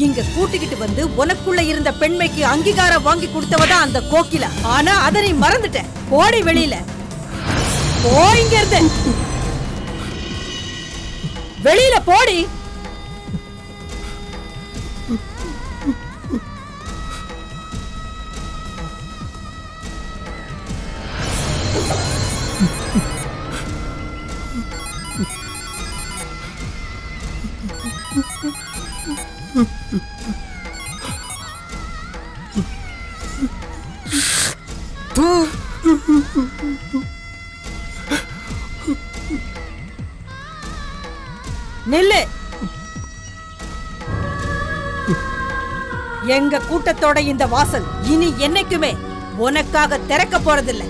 M: இங்க கூட்டிக்கிட்டு வந்து உனக்குள்ள இருந்த பெண்மைக்கு அங்கீகாரம் வாங்கி கொடுத்தவதான் அந்த கோகிலா. ஆனா அதை நீ மறந்துட்ட. போடி வெளியில. இங்க இருந்து வெளியில போடி. நில்லு. எங்க கூட்டத்தோட இந்த வாசல் இனி என்னைக்குமே உனக்காக திறக்க போறதில்லை.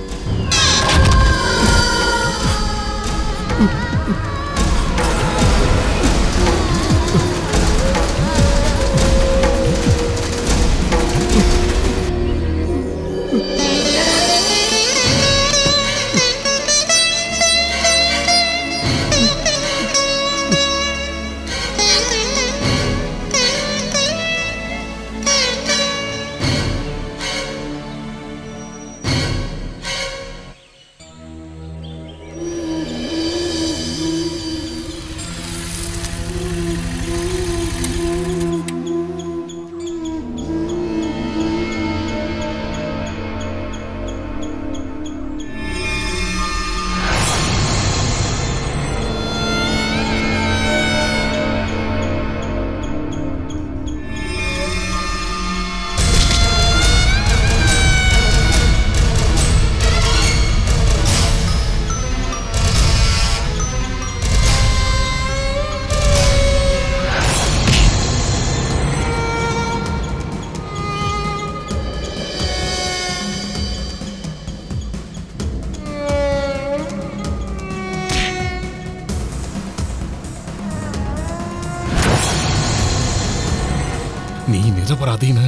A: நிரபராதின்னு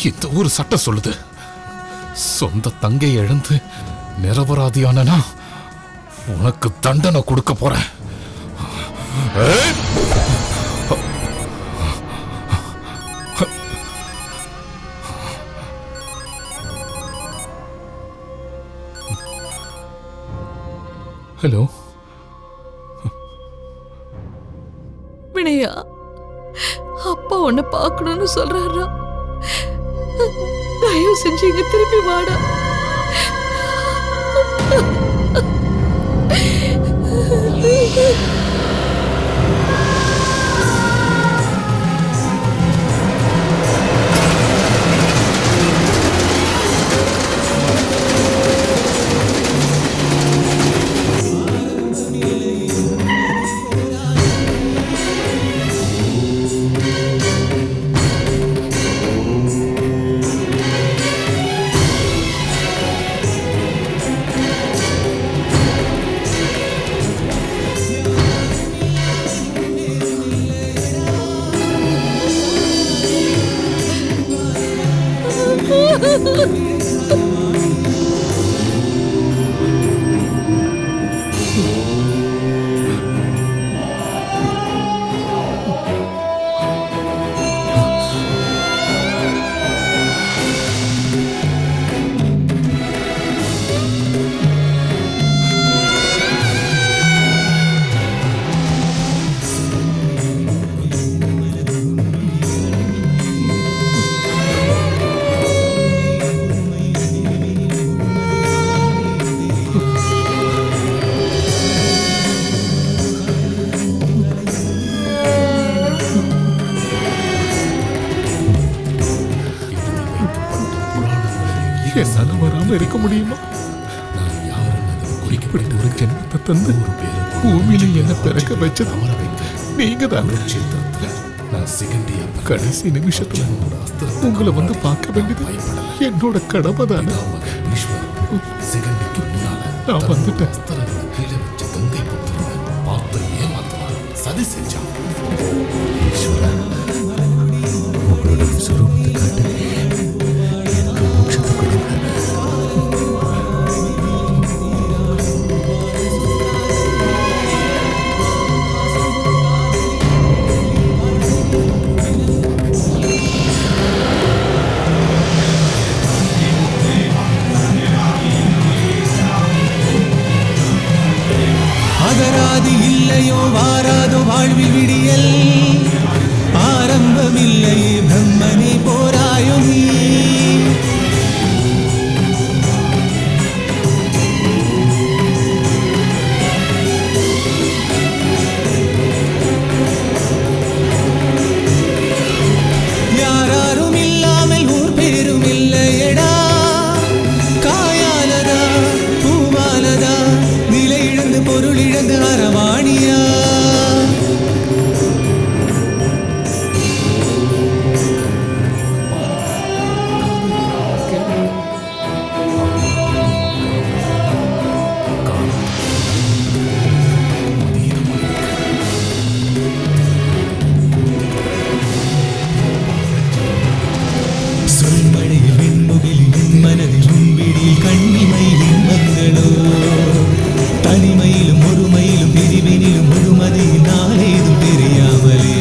A: இந்த ஒரு சட்டம் சொல்லுது. சொந்த தங்கை இழந்து நிரபராதியானா உனக்கு தண்டனை கொடுக்க போறேன். ஹலோ
B: வினயா, அப்பா உன்னை பார்க்கணும்னு சொல்றாரா? தயவு செஞ்சு இங்க திருப்பி வாடா.
A: என்னால வராம இருக்க முடியுமா? இப்படி ஒரு ஜென்மத்தை தந்து பூமியில என்ன பிறக்க வச்சது நீங்க தான். கடைசி நிமிஷத்துல உங்களை வந்து பார்க்க வேண்டியது என்னோட கடமை தானே. நான் வந்துட்டேன். சதி செஞ்சான். உங்களோட சுரூபத்தை காட்டு.
O: அகராதி இல்லையோ வாராதோ வாழ்வில் விடியல், ஆரம்பமில்லையே பிரம்மனே போராயோ நீ. யாரும் இல்லாமல் ஊர் பேரும் இல்லையடா, காயாலதா பூவாலதா நிலை இழந்து பொருள் இழந்து அரவாணியா. சொல்மழையில் வெண்முகில் என் மனதில் உன்விடியில் கண்ணிமையில் இன்பங்களோ, தனிமையிலும் ஒருமையிலும் பிரிவினிலும் முழுமதியில் நாளேதும் தெரியாமலே,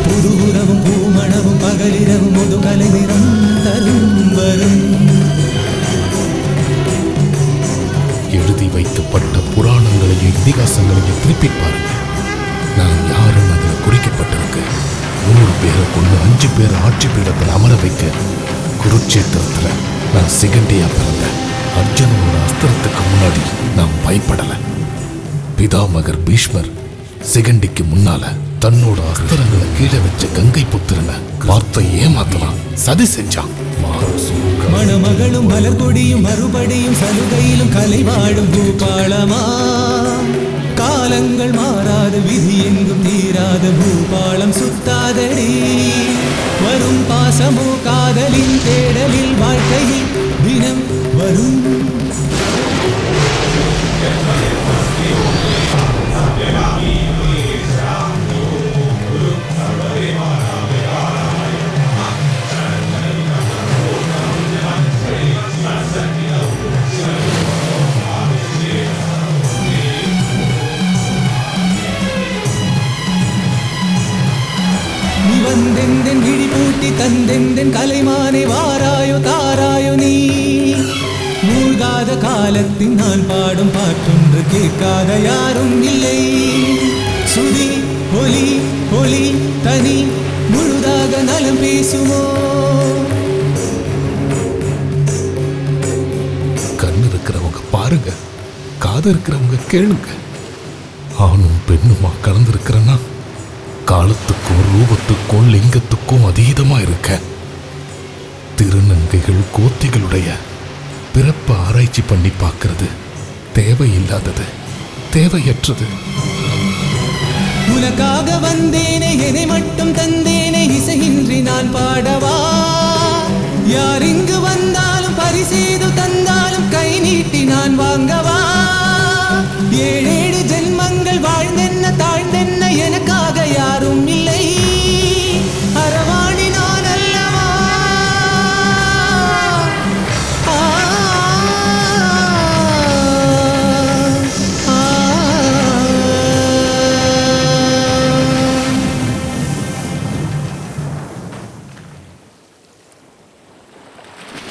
O: புது உறவும் பூமணவும் பகலிரவும் முது கலைநிறம் தரும் வரும்.
A: எழுதி வைக்கப்பட்ட புராணங்களையும் இதிகாசங்களையும் திருப்பி பாருங்க. நான் யாருன்னு அதில் குறிக்கப்பட்டிருக்கு. 100 பேரை கொண்டு 5 பேரை ஆட்சி பீடத்தில் அமர வைக்க குருட்சேத்திரத்துல நான் சிகண்டியா பிறந்தேன். அர்ஜுனனோட அஸ்திரத்துக்கு முன்னாடி நான் பயப்படல. பிதாமகர் பீஷ்மர் சிகண்டிக்கு முன்னால தன்னோட அஸ்திரங்களை கீழே வச்ச கங்கை புத்திரனை வார்த்தை ஏமாத்தலாம் சதி செஞ்சான்.
O: மணமகளும் மலர்கொடியும் மறுபடியும் சலுகையிலும் கலை வாழும் பூபாளமா, காலங்கள் மாறாத விதி எங்கும் தீராத பூபாளம் சுத்தாதடி. வரும் பாசமோ காதலின் தேடலில் வாழ்க்கையில் தினம் வரும். தந்தெந்தன் கலைமானே வாராயோ தாராயோ நீ மூழ்காத காலத்தின் நான் பாடும் பாட்டொன்று கேட்காத யாரும் இல்லை சுதி ஒலி ஒளி தனி முழுதாக நலம் பேசுமோ
A: கண்ணு இருக்கிறவங்க பாருங்க, காது இருக்கிறவங்க கேளுங்க. ஆணும் பெண்ணுமா கலந்திருக்கிறன்னா காலத்துக்கும் ரூபத்துக்கும் லிங்கத்துக்கும் அதீதமா இருக்க. திருநங்கைகள் கோத்திகளுடைய பிறப்பை ஆராய்ச்சி பண்ணி பார்க்கறது தேவையில்லாதது, தேவையற்றது.
O: உனக்காக வந்தேனே, என்னை மட்டும் தந்தேனே, இசையின்றி நான் பாடவா? யார் இங்கு வந்தாலும் பரிசேது தந்தாலும் கை நீட்டி நான் வாங்கவா? 7 ஜென்மங்கள் வாழ்ந்தென்ன தாழ்ந்தென்ன எனக்காக யாரும் இல்லை. அரவாணி நான் அல்லவா?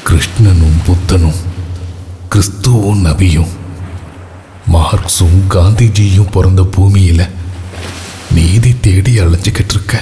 A: கிருஷ்ணனும் புத்தனும் கிறிஸ்துவும் நபியும் மார்க்ஸும் காந்திஜியும் பிறந்த பூமியில நீதி தேடி அலைஞ்சுக்கிட்டு இருக்க.